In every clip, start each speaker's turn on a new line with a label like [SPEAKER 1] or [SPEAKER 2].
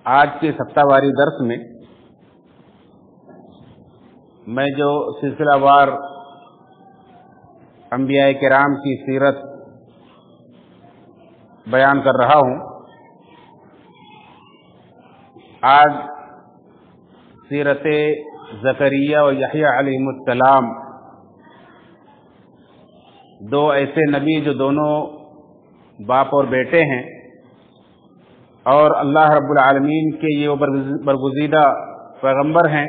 [SPEAKER 1] آج کے ہفتہ واری درس میں جو سلسلہ وار انبیاء کرام کی سیرت بیان کر رہا ہوں، آج سیرت زکریا و یحییٰ علیہم السلام، دو ایسے نبی جو دونوں باپ اور بیٹے ہیں، اور اللہ رب العالمین کے یہ برگزیدہ پیغمبر ہیں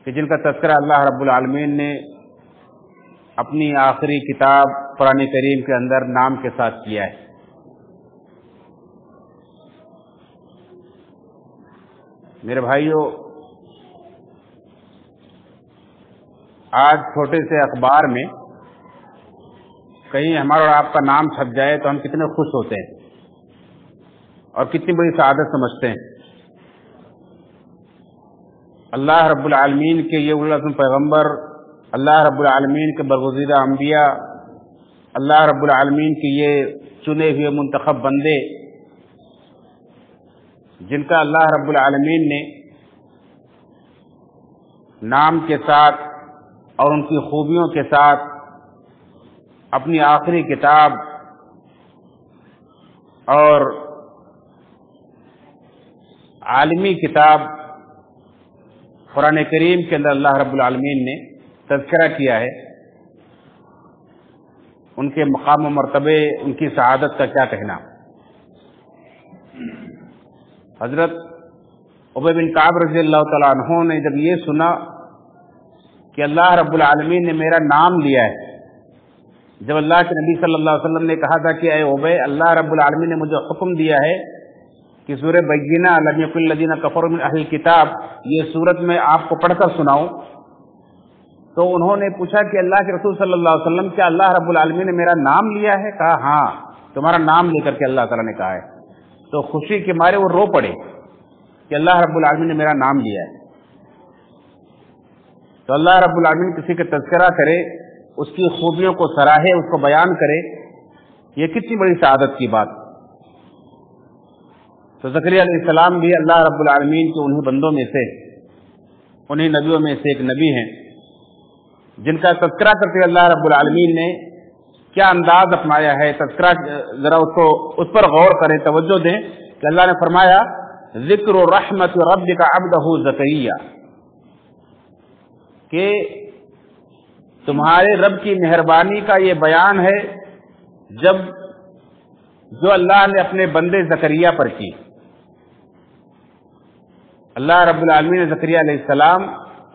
[SPEAKER 1] کہ جن کا تذکرہ اللہ رب العالمین نے اپنی آخری کتاب قرآن کریم کے اندر نام کے ساتھ کیا ہے۔ میرے بھائیو، آج چھوٹے سے اخبار میں کہیں ہمارا اور آپ کا نام چھپ جائے تو ہم کتنے خوش ہوتے ہیں اور کتنی بڑی سعادت سمجھتے ہیں۔ اللہ رب العالمین کے یہ اولو العزم پیغمبر، اللہ رب العالمین کے برگزیدہ انبیاء، اللہ رب العالمین کے یہ چنے ہوئے منتخب بندے، جن کا اللہ رب العالمین نے نام کے ساتھ اور ان کی خوبیوں کے ساتھ اپنی آخری کتاب اور عالمی کتاب قرآن کریم کے اندر اللہ رب العالمین نے تذکرہ کیا ہے، ان کے مقام و مرتبے، ان کی سعادت کا کیا کہنا۔ حضرت ابی بن کعب رضی اللہ تعالیٰ عنہ نے جب یہ سنا کہ اللہ رب العالمین نے میرا نام لیا ہے، جب اللہ کے نبی صلی اللہ علیہ وسلم نے کہا تھا کہ اے ابی، اللہ رب العالمین نے مجھے حکم دیا ہے کہ سورہ بینہ لم یکن الذین کفروا من اہل الکتاب، یہ سورت میں آپ کو پڑھ کر سناؤں، تو انہوں نے پوچھا کہ اللہ کے رسول صلی اللہ علیہ وسلم، کیا اللہ رب العالمین نے میرا نام لیا ہے؟ کہا ہاں، تمہارا نام لے کر کے اللہ تعالیٰ نے کہا ہے۔ تو خوشی کے مارے وہ رو پڑے کہ اللہ رب العالمین نے میرا نام لیا ہے۔ تو اللہ رب العالمین کسی کا تذکرہ کرے، اس کی خوبیوں کو سراہے، اس کو بیان کرے، یہ کتنی بڑی سعادت کی بات۔ تو زکریا علیہ السلام بھی اللہ رب العالمین کے انہی بندوں میں سے، انہی نبیوں میں سے ایک نبی ہیں، جن کا تذکرہ کرتے اللہ رب العالمین نے کیا انداز اپنایا ہے۔ تذکرہ ذرا اس پر غور کریں، توجہ دیں کہ اللہ نے فرمایا ذکر رحمت ربک عبدہ زکریا، کہ تمہارے رب کی مہربانی کا یہ بیان ہے جب جو اللہ نے اپنے بندے زکریا پر کی۔ اللہ رب العالمین نے زکریا علیہ السلام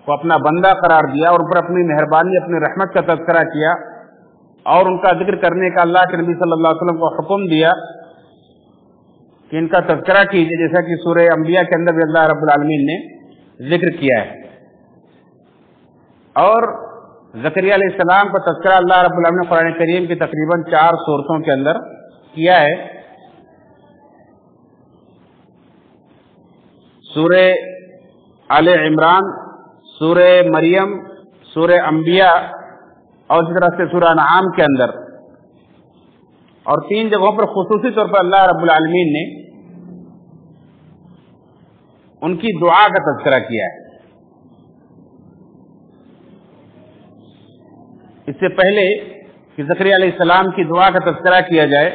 [SPEAKER 1] کو اپنا بندہ قرار دیا اور ان پر اپنی مہربانی، اپنی رحمت کا تذکرہ کیا، اور ان کا ذکر کرنے کا اللہ کے نبی صلی اللہ علیہ وسلم کو حکم دیا کہ ان کا تذکرہ کیجیے، جیسا کہ سورہ انبیاء کے اندر بھی اللہ رب العالمین نے ذکر کیا ہے۔ اور زکریا علیہ السلام کا تذکرہ اللہ رب العالمین نے قرآن کریم کی تقریباً 4 سورتوں کے اندر کیا ہے۔ سورہ آل عمران، سورہ مریم، سورہ انبیاء، اور اسی طرح سے سورہ انعام کے اندر، اور 3 جگہوں پر خصوصی طور پر اللہ رب العالمین نے ان کی دعا کا تذکرہ کیا ہے۔ اس سے پہلے کہ زکریا علیہ السلام کی دعا کا تذکرہ کیا جائے،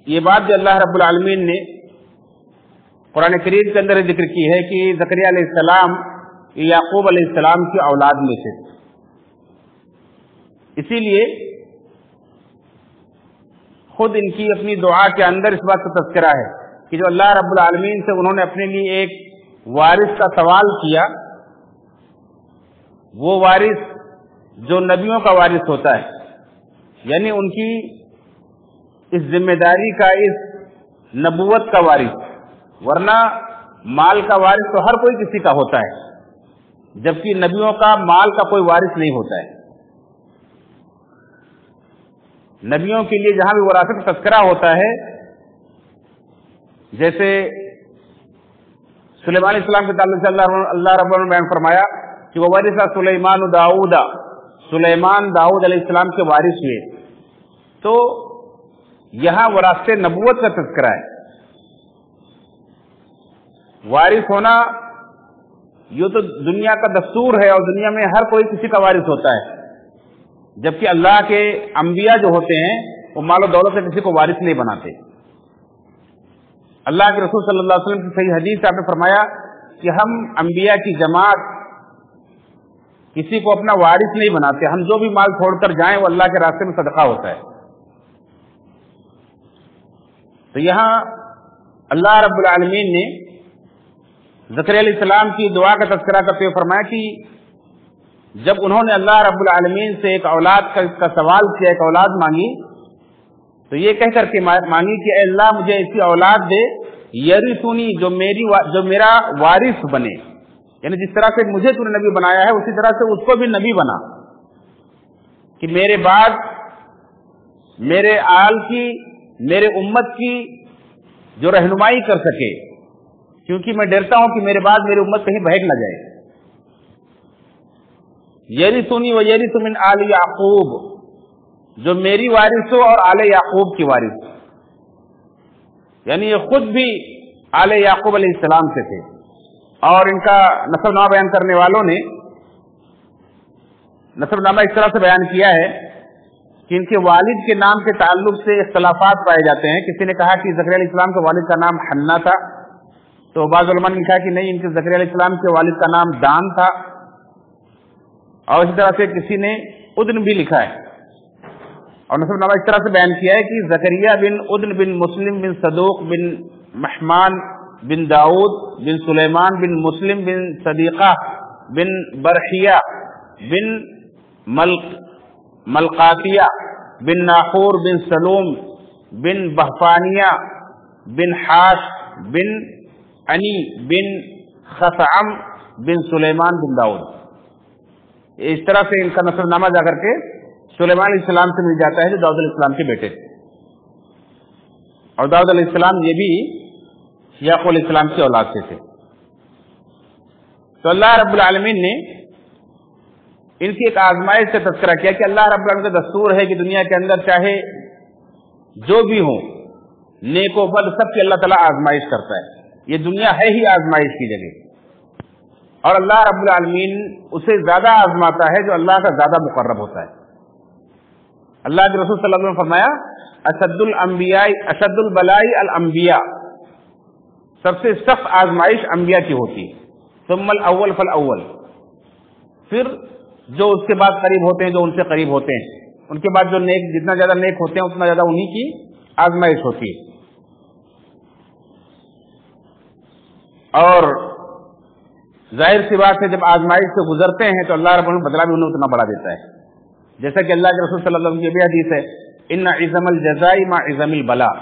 [SPEAKER 1] یہ بات جو اللہ رب العالمین نے قرآن کریم کے اندر ذکر کی ہے کہ زکریا علیہ السلام یعقوب علیہ السلام کی اولاد میں سے، اسی لیے خود ان کی اپنی دعا کے اندر اس بات کا تذکرہ ہے کہ جو اللہ رب العالمین سے انہوں نے اپنے لیے ایک وارث کا سوال کیا، وہ وارث جو نبیوں کا وارث ہوتا ہے، یعنی ان کی اس ذمہ داری کا، اس نبوت کا وارث، ورنہ مال کا وارث تو ہر کوئی کسی کا ہوتا ہے، جبکہ نبیوں کا مال کا کوئی وارث نہیں ہوتا ہے۔ نبیوں کے لیے جہاں بھی وراثت کا تذکرہ ہوتا ہے، جیسے سلیمان علیہ السلام کے تعلق سے اللہ رب العالمین نے بیان فرمایا کہ وَوَرِثَ سُلَيْمَانُ دَاؤُدَ، سلیمان داؤد علیہ السلام کے وارث ہوئے۔ تو یہاں وراثت نبوت کا تذکرہ ہے۔ وارث ہونا یہ تو دنیا کا دستور ہے، اور دنیا میں ہر کوئی کسی کا وارث ہوتا ہے، جبکہ اللہ کے انبیاء جو ہوتے ہیں وہ مال و دولت سے کسی کو وارث نہیں بناتے۔ اللہ کے رسول صلی اللہ علیہ وسلم کی صحیح حدیث آپ نے فرمایا کہ ہم انبیاء کی جماعت کسی کو اپنا وارث نہیں بناتے، ہم جو بھی مال چھوڑ کر جائیں وہ اللہ کے راستے میں صدقہ ہوتا ہے۔ تو یہاں اللہ رب العالمین نے زکریا علیہ السلام کی دعا کا تذکرہ کرتے ہوئے فرمایا کہ جب انہوں نے اللہ رب العالمین سے ایک اولاد کا سوال کیا، ایک اولاد مانگی، تو یہ کہہ کر کے مانگی کہ اے اللہ مجھے ایسی اولاد دے یرثنی، جو میرا وارث بنے، یعنی جس طرح سے مجھے تو نے نبی بنایا ہے اسی طرح سے اس کو بھی نبی بنا، کہ میرے بعد میرے آل کی، میرے امت کی جو رہنمائی کر سکے، کیونکہ میں ڈرتا ہوں کہ میرے بعد میری امت کہیں بہک نہ جائے۔ یرثنی و یرث من آل یعقوب، جو میری وارث ہو اور آل یعقوب کی وارث، یعنی یہ خود بھی آل یعقوب علیہ السلام سے تھے، اور ان کا نسب نامہ بیان کرنے والوں نے نسب نامہ اس طرح سے بیان کیا ہے کہ ان کے والد کے نام کے تعلق سے اختلافات پائے جاتے ہیں۔ کسی نے کہا کہ زکریا علیہ السلام کے والد کا نام حنا تھا، تو بعض علماء نے کہا کہ نہیں، ان کے زکریا علیہ السلام کے والد کا نام دان تھا، اور اسی طرح سے کسی نے ادن بھی لکھا ہے، اور نسب نامہ اس طرح سے بیان کیا ہے کہ زکریا بن ادن بن مسلم بن صدوق بن محمان بن داؤد بن سلیمان بن مسلم بن صدیقہ بن برحیہ بن ملقاتیہ بن ناخور بن سلوم بن بہفانیہ بن حاش بن انی بن خثعم بن سلیمان بن داؤد۔ اس طرح سے ان کا نسب نامہ جا کر کے سلیمان علیہ السلام سے مل جاتا ہے، جو داؤد علیہ السلام کے بیٹے تھے، اور داؤد علیہ السلام یہ بھی یعقوب علیہ السلام کی اولاد سے تھے۔ تو اللہ رب العالمین نے ان کی ایک آزمائش سے تذکرہ کیا کہ اللہ رب العالمین کا دستور ہے کہ دنیا کے اندر چاہے جو بھی ہوں، نیک و بد، سب کی اللہ تعالیٰ آزمائش کرتا ہے۔ یہ دنیا ہے ہی آزمائش کی جگہ، اور اللہ رب العالمین اسے زیادہ آزماتا ہے جو اللہ کا زیادہ مقرب ہوتا ہے۔ اللہ کے رسول صلی اللہ علیہ وسلم نے فرمایا اشد البلاء الانبیاء، سب سے سخت آزمائش انبیاء کی ہوتی ہے، ثم الاول فالاول، پھر جو اس کے بعد قریب ہوتے ہیں، جو ان سے قریب ہوتے ہیں، ان کے بعد جو نیک، جتنا زیادہ نیک ہوتے ہیں اتنا زیادہ انہی کی آزمائش ہوتی ہے۔ اور ظاہر سی بات ہے جب آزمائش سے گزرتے ہیں تو اللہ رب العالمین بدلہ بھی انہیں اتنا بڑا دیتا ہے، جیسا کہ اللہ کے رسول صلی اللہ علیہ وسلم کی یہ بھی حدیث ہے، ان عظم الجزاء مع عظم البلاء،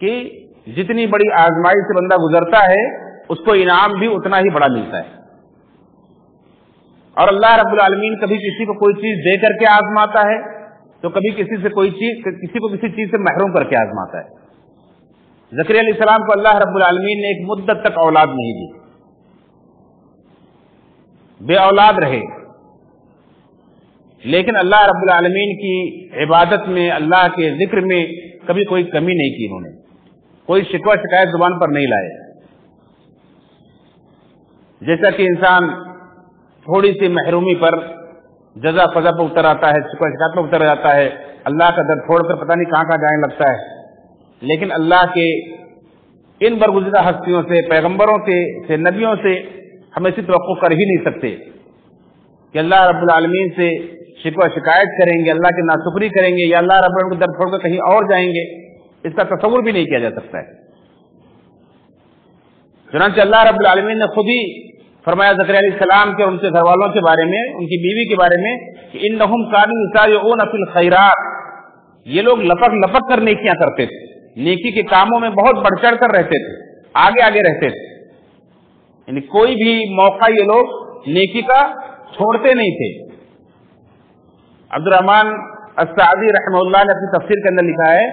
[SPEAKER 1] کہ جتنی بڑی آزمائش سے بندہ گزرتا ہے اس کو انعام بھی اتنا ہی بڑا ملتا ہے۔ اور اللہ رب العالمین کبھی کسی کو کوئی چیز دے کر کے آزماتا ہے، تو کبھی کسی کو کسی چیز سے محروم کر کے آزماتا ہے۔ زکریا علیہ السلام کو اللہ رب العالمین نے ایک مدت تک اولاد نہیں دی، بے اولاد رہے، لیکن اللہ رب العالمین کی عبادت میں، اللہ کے ذکر میں کبھی کوئی کمی نہیں کی، انہوں نے کوئی شکوہ شکایت زبان پر نہیں لائے۔ جیسا کہ انسان تھوڑی سی محرومی پر جزا فضا پر اتر آتا ہے، شکوہ شکایت پر اتر جاتا ہے، اللہ کا در چھوڑ کر پتہ نہیں کہاں کہاں جانے لگتا ہے، لیکن اللہ کے ان برگزیدہ ہستیوں سے، پیغمبروں سے، نبیوں سے ہم ایسی توقع کر ہی نہیں سکتے کہ اللہ رب العالمین سے شکوہ شکایت کریں گے، اللہ کی ناشکری کریں گے، یا اللہ رب العالمین کو در چھوڑ کر کہیں اور جائیں گے، اس کا تصور بھی نہیں کیا جا سکتا ہے۔ چنانچہ اللہ رب العالمین نے خود ہی فرمایا زکریا علیہ السلام کے اور ان کے گھر والوں کے بارے میں، ان کی بیوی کے بارے میں کہ انہم کانوا یسارعون فی الخیرات، یہ لوگ لپک لپک کر نیکیاں کرتے تھے، نیکی کے کاموں میں بہت بڑھ چڑھ کر رہتے تھے، آگے آگے رہتے تھے، یعنی کوئی بھی موقع یہ لوگ نیکی کا چھوڑتے نہیں تھے۔ عبد الرحمن السعدی رحمہ اللہ نے اپنی تفسیر کے اندر لکھا ہے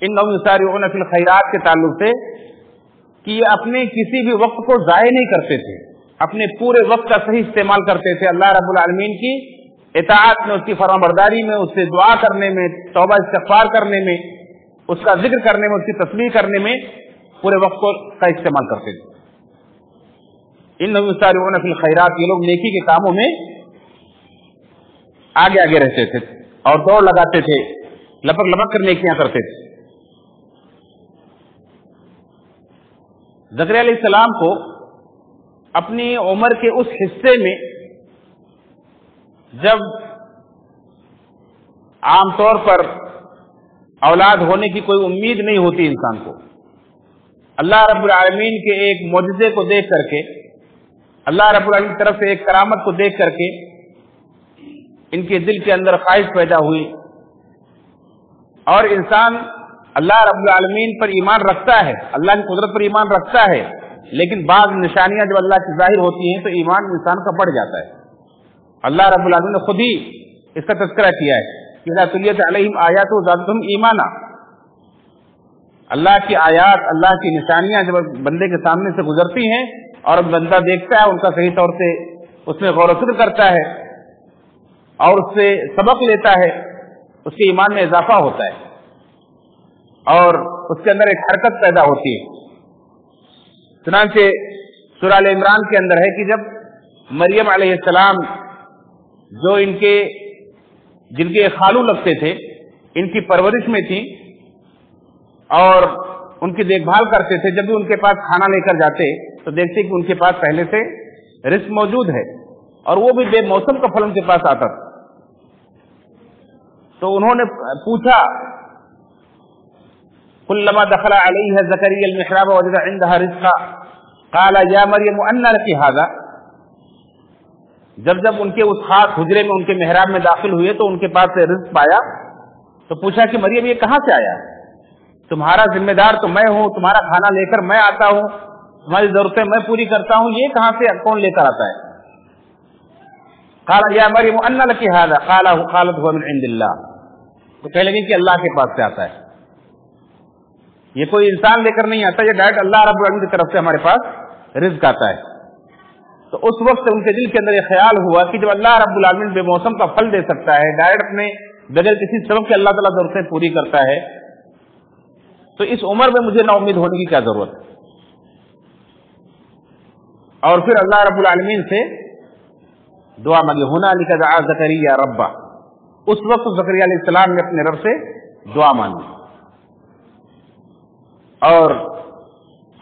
[SPEAKER 1] انہم یسارعون فی الخیرات کے تعلق سے کہ یہ اپنے کسی بھی وقت کو ضائع نہیں کرتے تھے، اپنے پورے وقت کا صحیح استعمال کرتے تھے اللہ رب العالمین کی اطاعت میں، اس کی فرمانبرداری میں، اس سے دعا کرنے میں، توبہ استغفار کرنے میں، اس کا ذکر کرنے میں، اس کی تسبیح کرنے میں پورے وقت کا استعمال کرتے تھے۔ انہم یسارعون فی الخیرات، یہ لوگ نیکی کے کاموں میں آگے آگے رہتے تھے اور دوڑ لگاتے تھے، لپک لپک کر نیکیاں کرتے تھے۔ زکریا علیہ السلام کو اپنی عمر کے اس حصے میں جب عام طور پر اولاد ہونے کی کوئی امید نہیں ہوتی انسان کو، اللہ رب العالمین کے ایک معجزے کو دیکھ کر کے، اللہ رب العالمین کی طرف سے ایک کرامت کو دیکھ کر کے ان کے دل کے اندر خواہش پیدا ہوئی، اور انسان اللہ رب العالمین پر ایمان رکھتا ہے، اللہ کی قدرت پر ایمان رکھتا ہے، لیکن بعض نشانیاں جب اللہ کی ظاہر ہوتی ہیں تو ایمان انسان کا بڑھ جاتا ہے۔ اللہ رب العالمین نے خود ہی اس کا تذکرہ کیا ہے کہ اذا تلیت علیہم آیاتہ زادتہم ایمانا، اللہ کی آیات، اللہ کی نشانیاں جب بندے کے سامنے سے گزرتی ہیں اور بندہ دیکھتا ہے، ان کا صحیح طور سے اس میں غور و فکر کرتا ہے اور اس سے سبق لیتا ہے، اس کے ایمان میں اضافہ ہوتا ہے اور اس کے اندر ایک حرکت پیدا ہوتی ہے۔ چنانچہ سورہ آل عمران کے اندر ہے کہ جب مریم علیہ السلام جو جن کے خالو لگتے تھے، ان کی پرورش میں تھی اور ان کی دیکھ بھال کرتے تھے، جب بھی ان کے پاس کھانا لے کر جاتے تو دیکھتے کہ ان کے پاس پہلے سے رزق موجود ہے اور وہ بھی بے موسم کا پھل ان کے پاس آتا تھا۔ تو انہوں نے پوچھا، کلما دخل علیہ زکریا المحراب وجد عندها رزقا قال یا مریم انى لك هذا، جب ان کے اس خاص حجرے میں، ان کے محراب میں داخل ہوئے تو ان کے پاس سے رزق پایا، تو پوچھا کہ مریم یہ کہاں سے آیا؟ تمہارا ذمہ دار تو میں ہوں، تمہارا کھانا لے کر میں آتا ہوں، تمہاری ضرورتیں میں پوری کرتا ہوں، یہ کہاں سے کون لے کر آتا ہے؟ قال یا مریم انى لك هذا قالت هو من عند الله، تو کہنے لگے کہ اللہ کے پاس سے آتا ہے، یہ کوئی انسان لے کر نہیں آتا، یہ ڈائریکٹ اللہ رب العالمین کی طرف سے ہمارے پاس رزق آتا ہے۔ تو اس وقت ان کے دل کے اندر یہ خیال ہوا کہ جب اللہ رب العالمین بے موسم کا پھل دے سکتا ہے، ڈائریکٹ اپنے بغیر کسی سبب کے اللہ تعالیٰ ضرورتیں پوری کرتا ہے، تو اس عمر میں مجھے نا امید ہونے کی کیا ضرورت ہے؟ اور پھر اللہ رب العالمین سے دعا مانگی، ہنالک دعا زکریا ربہ، اس وقت زکریا علیہ السلام نے اپنے رب سے دعا مانگی اور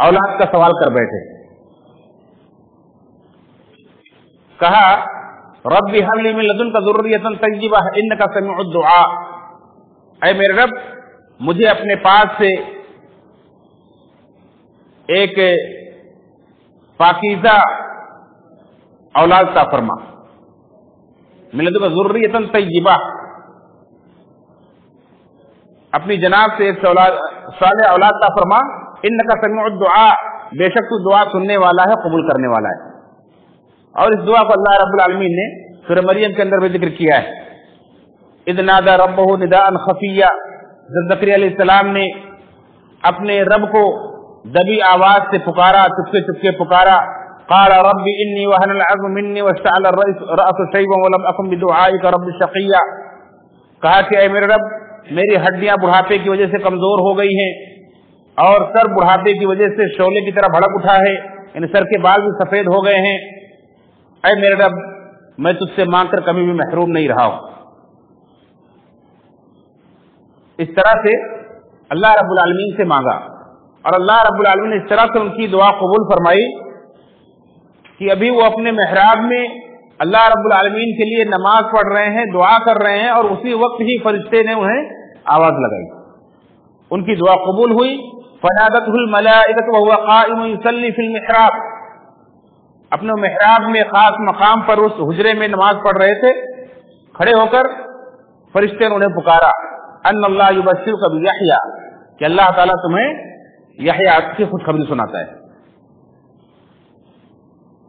[SPEAKER 1] اولاد کا سوال کر بیٹھے۔ کہا رب ہب لی من لدنک ذریۃ طیبہ انک سمیع الدعاء، اے میرے رب مجھے اپنے پاس سے ایک پاکیزہ اولاد عطا فرما، من لدنک ذریۃ طیبہ، اپنی جناب سے ایک صالح اولاد عطا فرما، انک سمیع الدعاء، بے شک تو دعا سننے والا ہے، قبول کرنے والا ہے۔ اور اس دعا کو اللہ رب العالمین نے سورہ مریم کے اندر بھی ذکر کیا ہے، اذ نادى ربه نداء خفیا، جب زکریا علیہ السلام نے اپنے رب کو دبی آواز سے پکارا، چپکے چپکے پکارا، قال رب انی وهن العظم مني واشتعل الرأس شيبا ولم اكن بدعائك رب شقيا، کہا کہ اے میرے رب میری ہڈیاں بڑھاپے کی وجہ سے کمزور ہو گئی ہیں اور سر بڑھاپے کی وجہ سے شعلے کی طرح بھڑک اٹھا ہے، یعنی سر کے بال بھی سفید ہو گئے ہیں، اے میرے رب میں تجھ سے مانگ کر کبھی بھی محروم نہیں رہا ہوں۔ اس طرح سے اللہ رب العالمین سے مانگا اور اللہ رب العالمین نے اس طرح سے ان کی دعا قبول فرمائی کہ ابھی وہ اپنے محراب میں اللہ رب العالمین کے لیے نماز پڑھ رہے ہیں، دعا کر رہے ہیں، اور اسی وقت ہی فرشتے نے انہیں آواز لگائی، ان کی دعا قبول ہوئی۔ فنادته الملائکۃ وهو قائم يصلي في المحراب، اپنے محراب میں خاص مقام پر اس حجرے میں نماز پڑھ رہے تھے، کھڑے ہو کر فرشتے نے انہیں پکارا، ان اللہ یبشرک بیحییٰ، کہ اللہ تعالیٰ تمہیں یحییٰ کی خوشخبری سناتا ہے۔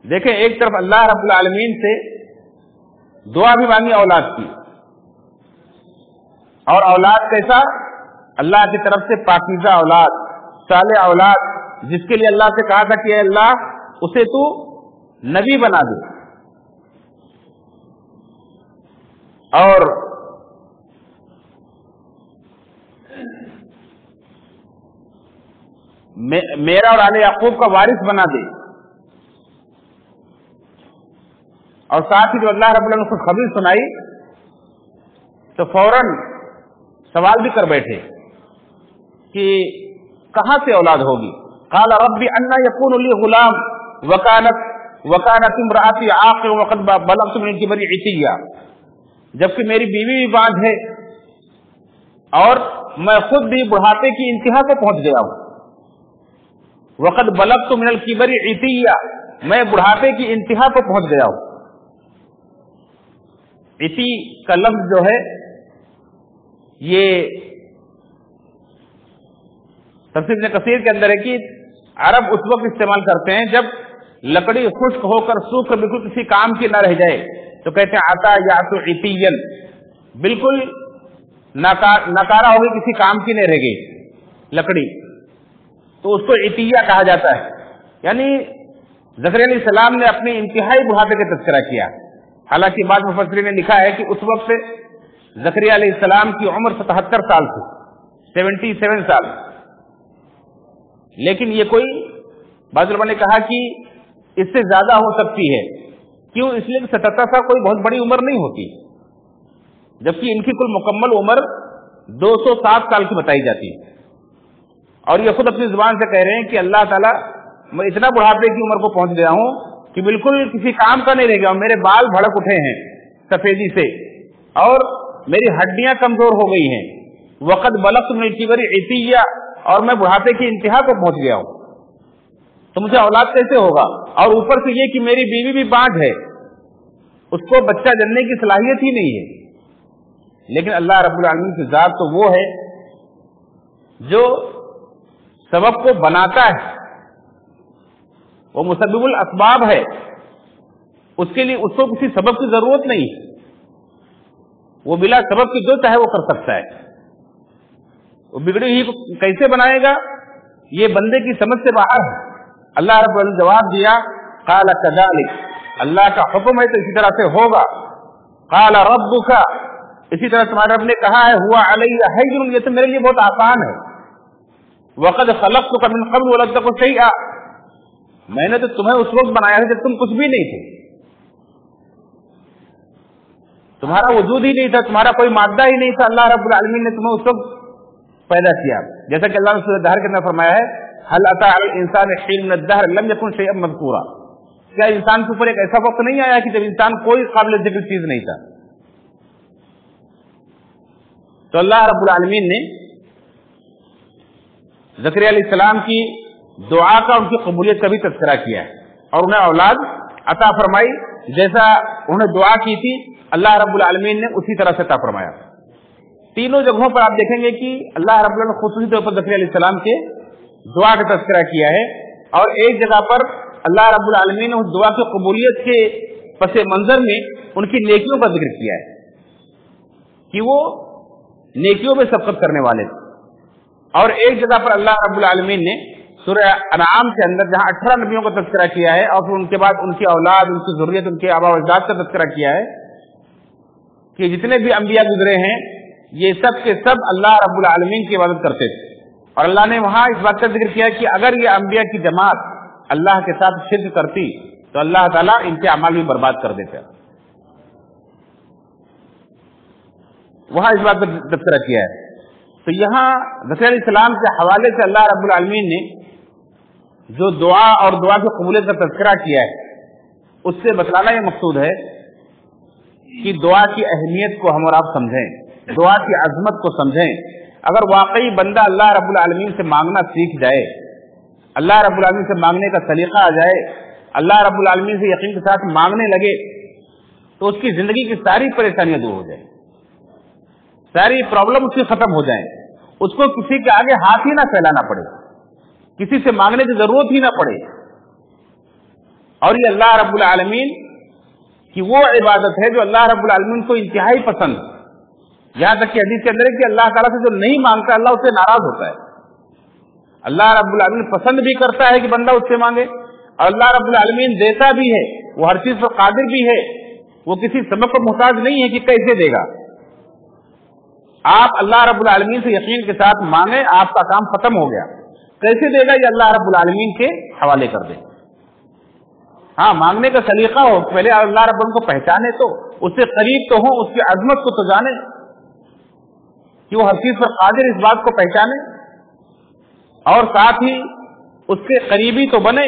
[SPEAKER 1] دیکھیں ایک طرف اللہ رب العالمین سے دعا بھی مانگی اولاد کی، اور اولاد کیسا؟ اللہ کی طرف سے پاکیزہ اولاد، صالح اولاد، جس کے لیے اللہ سے کہا تھا کہ اے اللہ اسے تو نبی بنا دے، اور میرا اور آل یعقوب کا وارث بنا دے. اور ساتھ ہی جو اللہ رب العالمین نے کو خبر سنائی تو فوراً سوال بھی کر بیٹھے کہ کہاں سے اولاد ہوگی. قال رب انا یکون لی غلام وکانت امراتی عاقر وقد بلغت من الکبر عتیا. جبکہ میری بیوی بھی باندھ ہے اور میں خود بھی بڑھاپے کی انتہا کو پہنچ گیا ہوں. وقد بلغت من الکبر عتیا, میں بڑھاپے کی انتہا کو پہنچ گیا ہوں. عتی کا لفظ جو ہے یہ تفسیر ابن کثیر کے اندر ہے کہ عرب اس وقت استعمال کرتے ہیں جب لکڑی خشک ہو کر سوکھ کر بالکل کسی کام کی نہ رہ جائے تو کہتے ہیں عطا یعطو عطین, بالکل ناکارہ ہو گئی, کسی کام کی نہیں رہ گئی لکڑی, تو اس کو عطیہ کہا جاتا ہے. یعنی زکریا علیہ السلام نے اپنے انتہائی بڑھاپے کا تذکرہ کیا. حالانکہ بعض مفسرین نے لکھا ہے کہ اس وقت زکریا علیہ السلام کی عمر 77 سال تھی, 77 سال. لیکن یہ کوئی بعض علماء نے کہا کہ اس سے زیادہ ہو سکتی ہے. کیوں؟ اس لیے کہ 77 سال کوئی بہت بڑی عمر نہیں ہوتی, جبکہ ان کی کل مکمل عمر 207 سال کی بتائی جاتی ہے. اور یہ خود اپنی زبان سے کہہ رہے ہیں کہ اللہ تعالیٰ میں اتنا بڑھاپے کی عمر کو پہنچ گیا ہوں کہ بالکل کسی کام کا نہیں رہ گیا ہوں. میرے بال بھڑک اٹھے ہیں سفیدی سے اور میری ہڈیاں کمزور ہو گئی ہیں. وقت بلغت من الکبر عتیہ, اور میں بڑھاپے کی انتہا کو پہنچ گیا ہوں, تو مجھے اولاد کیسے ہوگا؟ اور اوپر سے یہ کہ میری بیوی بھی بانجھ ہے, اس کو بچہ جننے کی صلاحیت ہی نہیں ہے. لیکن اللہ رب العالمین کی ذات تو وہ ہے جو سبب کو بناتا ہے, وہ مسبب الاسباب ہے. اس کے لیے اس کو کسی سبب کی ضرورت نہیں, وہ بلا سبب کی جو چاہے وہ کر سکتا ہے. وہ بگڑی ہوئی کو کیسے بنائے گا یہ بندے کی سمجھ سے باہر ہے. اللہ رب العالمین نے جواب دیا قال كذلك, اللہ کا حکم ہے تو اسی طرح سے ہوگا. قال ربك, اسی طرح تمہارے رب نے کہا ہے هو علی حجر, یہ تو میرے لیے بہت آسان ہے. وقد خلقتك من قبل ولم تك شيئا, میں نے تو تمہیں اس وقت بنایا ہے جب تم کچھ بھی نہیں تھے, تمہارا وجود ہی نہیں تھا, تمہارا کوئی مادہ ہی نہیں تھا. اللہ رب العالمین نے تمہیں اس وقت پیدا کیا, جیسا کہ اللہ نے سورۃ الدہر کے اندر فرمایا ہے هل اتى على الانسان حين من الدهر لم يكن شيئا مذكورا. کیا انسان کے اوپر ایک ایسا وقت نہیں آیا کہ جب انسان کوئی قابل ذکر چیز نہیں تھا؟ تو اللہ رب العالمین نے زکریا علیہ السلام کی دعا کا, ان کی قبولیت کا بھی تذکرہ کیا ہے اور انہیں اولاد عطا فرمائی. جیسا انہیں دعا کی تھی اللہ رب العالمین نے اسی طرح سے عطا فرمایا. تینوں جگہوں پر آپ دیکھیں گے کہ اللہ رب العالمین نے خصوصی طور پر زکریا علیہ السلام کے دعا کا تذکرہ کیا ہے, اور ایک جگہ پر اللہ رب العالمین نے اس دعا کی قبولیت کے پس منظر میں ان کی نیکیوں کا ذکر کیا ہے کہ وہ نیکیوں میں سبقت کرنے والے تھے. اور ایک جگہ پر اللہ رب العالمین نے سورہ انعام کے اندر جہاں 18 نبیوں کا تذکرہ کیا ہے اور پھر ان کے بعد ان کی اولاد, ان کی ذریت, ان کے آباء و اجداد کا تذکرہ کیا ہے کہ جتنے بھی انبیاء گزرے ہیں یہ سب کے سب اللہ رب العالمین کی عبادت کرتے تھے. اور اللہ نے وہاں اس بات کا ذکر کیا کہ اگر یہ انبیاء کی جماعت اللہ کے ساتھ شرک کرتی تو اللہ تعالیٰ ان کے اعمال بھی برباد کر دیتے. وہاں اس بات کا تذکرہ کیا ہے. تو یہاں زکریا علیہ السلام کے حوالے سے اللہ رب العالمین نے جو دعا اور دعا کی قبولیت کا تذکرہ کیا ہے اس سے بتلانا یہ مقصود ہے کہ دعا کی اہمیت کو ہم اور آپ سمجھیں, دعا کی عظمت کو سمجھیں. اگر واقعی بندہ اللہ رب العالمین سے مانگنا سیکھ جائے, اللہ رب العالمین سے مانگنے کا طریقہ آ جائے, اللہ رب العالمین سے یقین کے ساتھ مانگنے لگے تو اس کی زندگی کی ساری پریشانیاں دور ہو جائیں, ساری پرابلم اس کی ختم ہو جائیں. اس کو کسی کے آگے ہاتھ ہی نہ پھیلانا پڑے, کسی سے مانگنے کی ضرورت ہی نہ پڑے. اور یہ اللہ رب العالمین کی وہ عبادت ہے جو اللہ رب العالمین کو انتہائی پسند ہے. یہاں تک کہ حدیث کے اندر ہے کہ اللہ تعالیٰ سے جو نہیں مانگتا اللہ اس سے ناراض ہوتا ہے. اللہ رب العالمین پسند بھی کرتا ہے کہ بندہ اس سے مانگے, اور اللہ رب العالمین دیتا بھی ہے, وہ ہر چیز پر قادر بھی ہے, وہ کسی سبب پر محتاج نہیں ہے کہ کیسے دے گا. آپ اللہ رب العالمین سے یقین کے ساتھ مانگیں, آپ کا کام ختم ہو گیا. کیسے دے گا یہ اللہ رب العالمین کے حوالے کر دے. ہاں مانگنے کا سلیقہ ہو, پہلے اللہ رب العالمین کو پہچانے, تو اس سے قریب تو ہو, اس کی عظمت کو تو جانے کہ وہ ہر چیز پر قادر, اس بات کو پہچانے, اور ساتھ ہی اس کے قریبی تو بنے,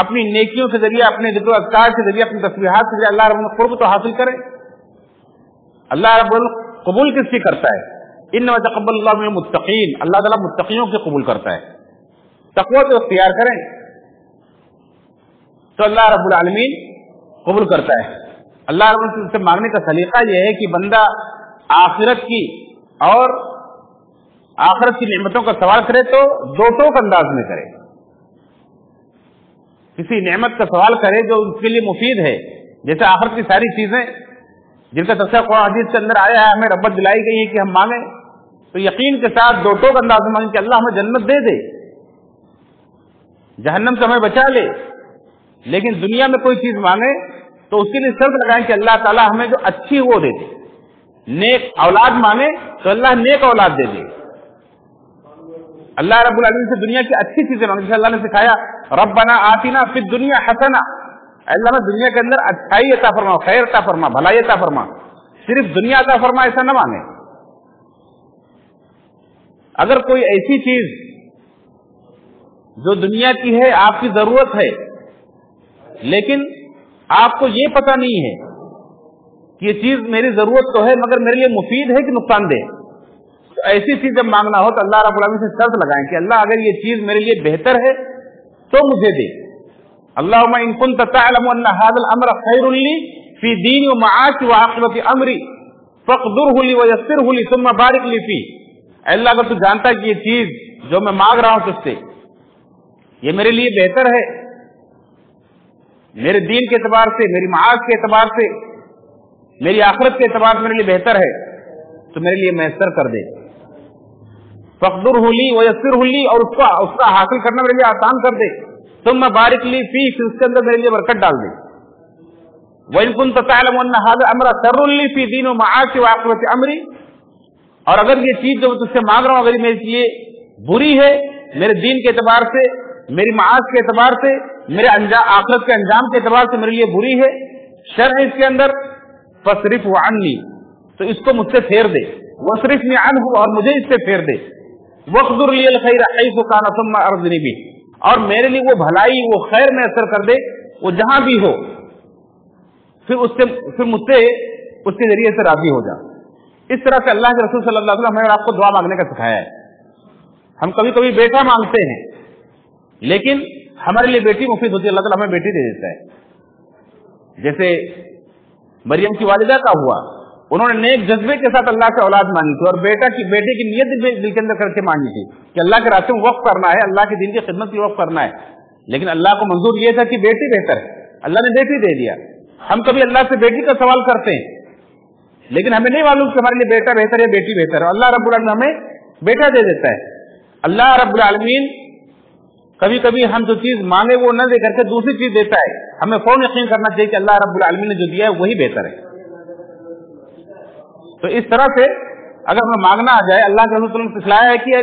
[SPEAKER 1] اپنی نیکیوں کے ذریعے, اپنے ذکر و اذکار کے ذریعے, اپنی تسبیحات کے ذریعے اللہ رب العالمین قرب تو حاصل کرے. اللہ رب العالمین قبول کس کی کرتا ہے؟ انما یتقبل اللہ من المتقین, اللہ تعالیٰ متقیوں سے قبول کرتا ہے. تقوی تو اختیار کریں تو اللہ رب العالمین قبول کرتا ہے. اللہ رب العالمین سے مانگنے کا سلیقہ یہ ہے کہ بندہ آخرت کی اور آخرت کی نعمتوں کا سوال کرے تو دو ٹوک انداز میں کرے. کسی نعمت کا سوال کرے جو اس کے لیے مفید ہے, جیسے آخرت کی ساری چیزیں جن کا تذکرہ قرآن حدیث کے اندر آیا ہے, ہمیں رغبت دلائی گئی ہے کہ ہم مانگیں, تو یقین کے ساتھ دو ٹوک انداز میں مانگیں کہ اللہ ہمیں جنت دے دے, جہنم سے ہمیں بچا لے. لیکن دنیا میں کوئی چیز مانگے تو اس کے لیے شرط لگائیں کہ اللہ تعالیٰ ہمیں جو اچھی وہ دے دے. نیک اولاد مانگے تو اللہ نیک اولاد دے دے. اللہ رب العالمین سے دنیا کی اچھی چیزیں مانگے, جیسے اللہ نے سکھایا ربنا آتنا فی الدنیا حسنہ, اللہ نے دنیا کے اندر اچھائی عطا فرما, خیر عطا فرما, بھلائی عطا فرما. صرف دنیا عطا فرما ایسا نہ مانگے. اگر کوئی ایسی چیز جو دنیا کی ہے, آپ کی ضرورت ہے, لیکن آپ کو یہ پتہ نہیں ہے کہ یہ چیز میری ضرورت تو ہے مگر میرے لیے مفید ہے کہ نقصان دہ, تو ایسی چیز جب مانگنا ہو تو اللہ رب العالمین سے شرط لگائیں کہ اللہ اگر یہ چیز میرے لیے بہتر ہے تو مجھے دے. اللہم ان کنت تعلم ان هذا الامر خیر لی فی دین و معاش و عاقبت امری فاقدره لی ویسره لی ثم بارک لی فی. اللہ اگر تو جانتا ہے کہ یہ چیز جو میں مانگ رہا ہوں تجھ سے یہ میرے لیے بہتر ہے, میرے دین کے اعتبار سے, میری معاش کے اعتبار سے, میری آخرت کے اعتبار سے میرے لیے بہتر ہے, تو میرے لیے میسر کر دے. فاقدره لی ویسره لی, اور اس کا حاصل کرنا میرے لیے آسان کر دے. ثم بارک لی فی, پھر اس کے اندر میرے لیے برکت ڈال دے. وَإِن كُنتَ تَعْلَمُ أَنَّ هَذَا الْأَمْرَ شَرٌّ لِّي فِي دِينِ وَمَعَاشِ وَعَاقِبَةِ أَمْرِي, اور اگر یہ چیز جو میں تجھ سے مانگ رہا ہوں اگر میرے لیے بری ہے, میرے دین کے اعتبار سے, میری معاش کے اعتبار سے, میرے آخرت کے انجام کے اعتبار سے میرے لیے بری ہے, شر ہے اس کے اندر, فَاصْرِفْهُ عَنِّي, تو اس کو مجھ سے پھیر دے. وَاصْرِفْنِي عَنْهُ, اور مجھے اس سے پھیر دے. وَاقْدُرْ لِي الْخَيْرَ حَيْثُ كَانَ ثُمَّ أَرْضِنِي بِهِ, اور میرے لیے وہ بھلائی, وہ خیر میں اثر کر دے, وہ جہاں بھی ہو, پھر مجھ سے اس کے ذریعے سے راضی ہو جا. اس طرح سے اللہ کے رسول صلی اللہ علیہ وسلم نے آپ کو دعا مانگنے کا سکھایا ہے. ہم کبھی کبھی بیٹا مانگتے ہیں, لیکن ہمارے لیے بیٹی مفید ہوتی ہے, اللہ تعالیٰ ہمیں بیٹی دے دیتا ہے. جیسے مریم کی والدہ کا ہوا, انہوں نے نیک جذبے کے ساتھ اللہ سے اولاد مانگی تھی, اور بیٹے کی نیت دل کے اندر کر کے مانگی تھی کہ اللہ کے راستے میں وقف کرنا ہے, اللہ کے دین کی خدمت کی وقف کرنا ہے. لیکن اللہ کو منظور یہ تھا کہ بیٹی بہتر ہے, اللہ نے بیٹی دے دیا. ہم کبھی اللہ سے بیٹی کا سوال کرتے ہیں, لیکن ہمیں نہیں معلوم کہ ہمارے لیے بیٹا بہتر ہے, بیٹی بہتر ہے. اللہ رب العالمین ہمیں بیٹا دے دیتا ہے. اللہ رب العالمین کبھی کبھی ہم جو چیز مانگے وہ نہ دے کر کے دوسری چیز دیتا ہے. ہمیں فوراً یقین کرنا چاہیے کہ اللہ رب العالمین نے جو دیا ہے وہی بہتر ہے. تو اس طرح سے اگر ہمیں مانگنا آ جائے, اللہ کے رسول نے سکھلایا ہے کہ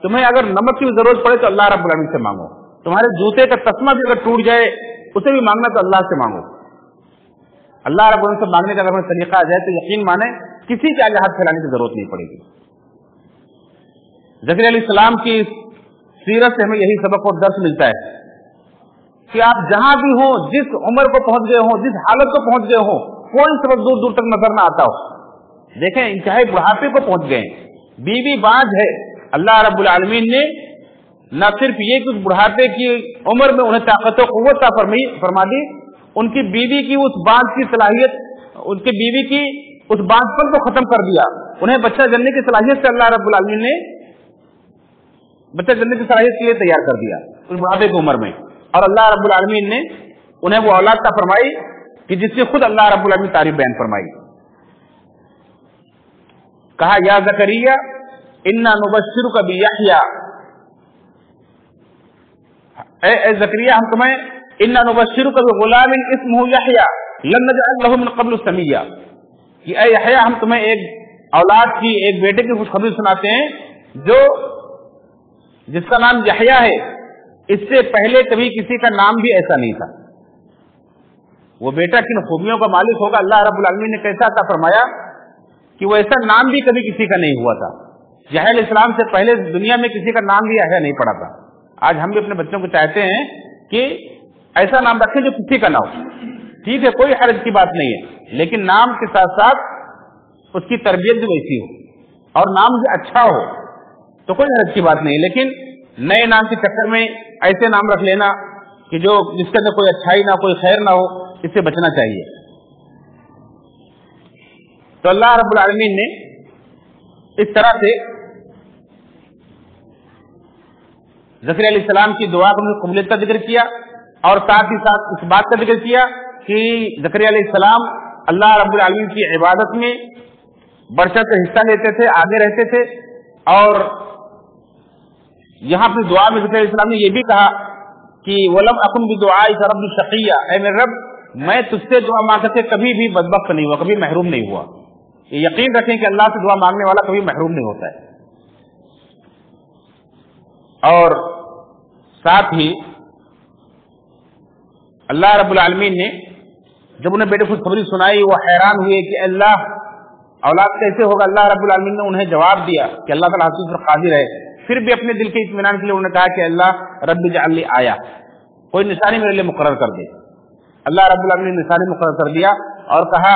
[SPEAKER 1] تمہیں اگر نمک کی ضرورت پڑے تو اللہ رب العالمین سے مانگو. تمہارے جوتے کا تسمہ بھی اگر ٹوٹ جائے اسے بھی مانگنا تو اللہ سے مانگو. اللہ رب العالمین سے مانگنے کا اگر ہمیں طریقہ آ جائے تو یقین مانے کسی کے آگے ہاتھ پھیلانے کی ضرورت نہیں پڑے گی. زکریا علیہ السلام کی سیرت سے ہمیں یہی سبق اور درس ملتا ہے کہ آپ جہاں بھی ہوں, جس عمر کو پہنچ گئے ہوں, جس حالت کو پہنچ گئے ہوں, کوئی سبق دور دور تک نظر نہ آتا ہو. دیکھیں انتہائی بڑھاپے کو پہنچ گئے, بیوی باج ہے, اللہ رب العالمین نے نہ صرف یہ کہ اس بڑھاپے کی عمر میں انہیں طاقت و قوت فرما دی, ان کی بیوی کی اس بانج کی صلاحیت, ان کی بیوی کی اس بانج پن کو ختم کر دیا. انہیں بچہ جننے کی صلاحیت سے اللہ رب العالمین نے بچہ جننے کی صلاحیت کے لیے تیار کر دیا اس بڑھاپے کی عمر میں. اور اللہ رب العالمین نے انہیں وہ اولاد عطا فرمائی کہ جس سے خود اللہ رب العالمین تعریف بیان فرمائی. کہا یا زکریا انا نبشرک بیحییٰ, اے زکریا ہم تمہیں انا نبشرک بغلام اسمہ یحییٰ لم نجعل له من قبل سمیہ, کہ اے یحییٰ ہم تمہیں ایک اولاد کی, ایک بیٹے کی خوشخبری سناتے ہیں جو جس کا نام یحییٰ ہے، اس سے پہلے کبھی کسی کا نام بھی ایسا نہیں تھا۔ وہ بیٹا کن خوبیوں کا مالک ہوگا، اللہ رب العالمین نے کیسا عطا فرمایا کہ وہ ایسا نام بھی کبھی کسی کا نہیں ہوا تھا۔ یحییٰ علیہ السلام سے پہلے دنیا میں کسی کا نام بھی یحییٰ نہیں پڑا تھا۔ آج ہم بھی اپنے بچوں کو چاہتے ہیں کہ ایسا نام رکھیں جو کسی کا نہ ہو، ٹھیک ہے، کوئی حرج کی بات نہیں ہے، لیکن نام کے ساتھ ساتھ اس کی تربیت بھی ویسی ہو اور نام بھی اچھا ہو تو کوئی حرج کی بات نہیں، لیکن نئے نام کے چکر میں ایسے نام رکھ لینا کہ جو جس کے اندر کوئی اچھائی نہ، کوئی خیر نہ ہو، اس سے بچنا چاہیے۔ تو اللہ رب العالمین نے اس طرح سے زکریا علیہ السلام کی دعا کو قبولیت کا ذکر کیا، اور ساتھ ہی ساتھ اس بات کا ذکر کیا کہ زکریا علیہ السلام اللہ رب العالمین کی عبادت میں بڑھ چڑھ کر حصہ لیتے تھے، آگے رہتے تھے، اور یہاں اپنی دعا میں زکریا علیہ السلام نے یہ بھی کہا کہ وَلَمْ أَكُنْ بِدُعَائِكَ رَبِّ شَقِيًّا، اے میرے رب میں تجھ سے دعا مانگ کر کبھی بھی بدبخت نہیں ہوا، کبھی محروم نہیں ہوا۔ یہ یقین رکھیں کہ اللہ سے دعا مانگنے والا کبھی محروم نہیں ہوتا ہے۔ اور ساتھ ہی اللہ رب العالمین نے جب انہیں بیٹے خوشخبری سنائی، وہ حیران ہوئے کہ اللہ اولاد کیسے ہوگا۔ اللہ رب العالمین نے انہیں جواب دیا کہ اللہ تعالیٰ حفیظ پر قادر ہے۔ پھر بھی اپنے دل کے اطمینان کے لیے انہوں نے کہا کہ اللہ رب اجعل لی آیا، کوئی نشانی میرے لیے مقرر کر دے۔ اللہ رب العالمین نے نشانی مقرر کر دیا اور کہا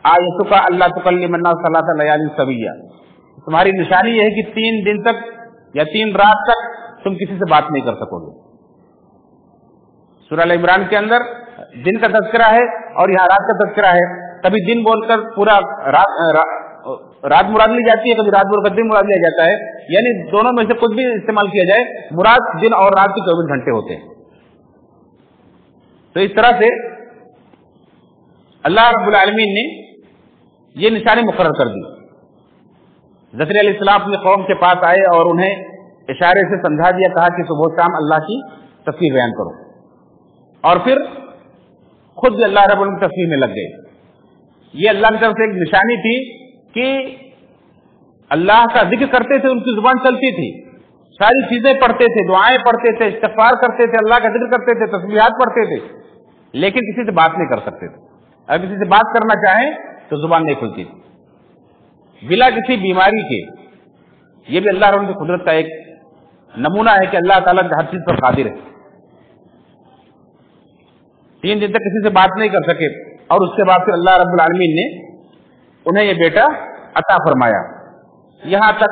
[SPEAKER 1] آیتک اللہ تکلم الناس ثلاث لیال سویا، تمہاری نشانی یہ ہے کہ 3 دن تک یا 3 رات تک تم کسی سے بات نہیں کر سکو گے۔ سورہ ال عمران کے اندر دن کا تذکرہ ہے اور یہاں رات کا تذکرہ ہے، کبھی دن بول کر پورا رات مراد لی جاتی ہے، کبھی رات بول کر دن مراد لیا جاتا ہے، یعنی دونوں میں سے کچھ بھی استعمال کیا جائے، مراد دن اور رات کے 24 گھنٹے ہوتے ہیں۔ تو اس طرح سے اللہ رب العالمین نے یہ نشانی مقرر کر دی۔ زکریا علیہ السلام اپنے قوم کے پاس آئے اور انہیں اشارے سے سمجھا دیا، کہا کہ صبح شام اللہ کی تسبیح بیان کرو، اور پھر خود بھی اللہ رب العالمین کی تسبیح میں لگ گئے۔ یہ اللہ کی طرف سے ایک نشانی تھی کہ اللہ کا ذکر کرتے تھے، ان کی زبان چلتی تھی، ساری چیزیں پڑھتے تھے، دعائیں پڑھتے تھے، استغفار کرتے تھے، اللہ کا ذکر کرتے تھے، تسبیحات پڑھتے تھے، لیکن کسی سے بات نہیں کر سکتے تھے۔ اگر کسی سے بات کرنا چاہیں تو زبان نہیں کھلتی تھی بلا کسی بیماری کے۔ یہ بھی اللہ رب کی قدرت کا ایک نمونہ ہے کہ اللہ تعالیٰ ہر چیز پر قادر ہے۔ 3 دن تک کسی سے بات نہیں کر سکے، اور اس کے بعد پھر اللہ رب العالمین نے انہیں یہ بیٹا عطا فرمایا۔ یہاں تک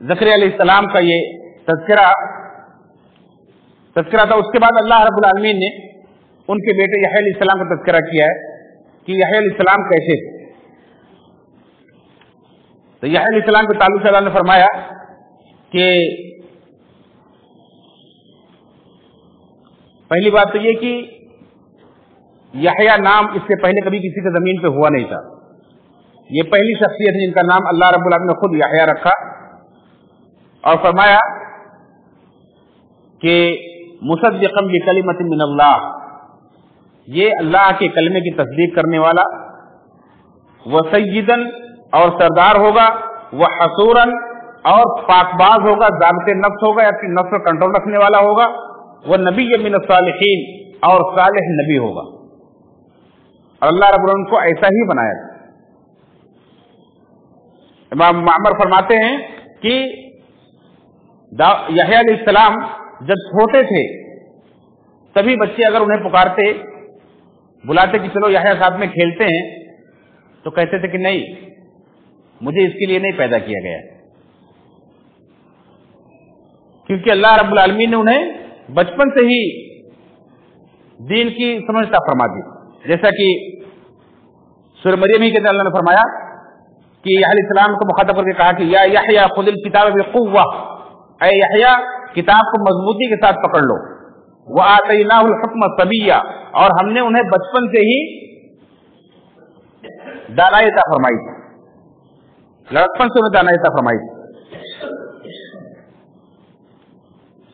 [SPEAKER 1] زکریا علیہ السلام کا یہ تذکرہ تھا۔ اس کے بعد اللہ رب العالمین نے ان کے بیٹے یحییٰ علیہ السلام کا تذکرہ کیا ہے کہ یحییٰ علیہ السلام کیسے تھے۔ تو یحییٰ علیہ السلام کے تعلق سے اللہ نے فرمایا کہ پہلی بات تو یہ کہ یحییٰ نام اس سے پہلے کبھی کسی کے زمین پہ ہوا نہیں تھا۔ یہ پہلی شخصیت ہے جن کا نام اللہ رب العالمین نے خود یحییٰ رکھا، اور فرمایا کہ مصدقا بکلمۃ من اللہ، یہ اللہ کے کلمے کی تصدیق کرنے والا، وسیدن اور سردار ہوگا، وحصورا اور پاک باز ہوگا، ضابط نفس ہوگا یا پھر نفس پر کنٹرول رکھنے والا ہوگا، ونبی من الصالحین اور صالح نبی ہوگا۔ اور اللہ رب العالمین کو ایسا ہی بنایا تھا۔ امام معمر فرماتے ہیں کہ یحییٰ علیہ السلام جب چھوٹے تھے تبھی بچے اگر انہیں پکارتے، بلاتے کہ چلو یحییٰ ساتھ میں کھیلتے ہیں، تو کہتے تھے کہ نہیں، مجھے اس کے لیے نہیں پیدا کیا گیا، کیونکہ اللہ رب العالمین نے انہیں بچپن سے ہی دین کی سمجھ عطا فرما دی۔ جیسا کہ سورہ مریم ہی کے اندر اللہ نے فرمایا کہ یحییٰ علیہ السلام کو مخاطب کر کے کہا کہ یا یحییٰ خذ الکتاب بقوہ، اے یحییٰ کتاب کو مضبوطی کے ساتھ پکڑ لو، وآتیناہ الحکم صبیا، اور ہم نے انہیں بچپن سے ہی دانائی عطا فرمائی تھی، لڑکپن سے انہیں دانائی عطا فرمائی تھی۔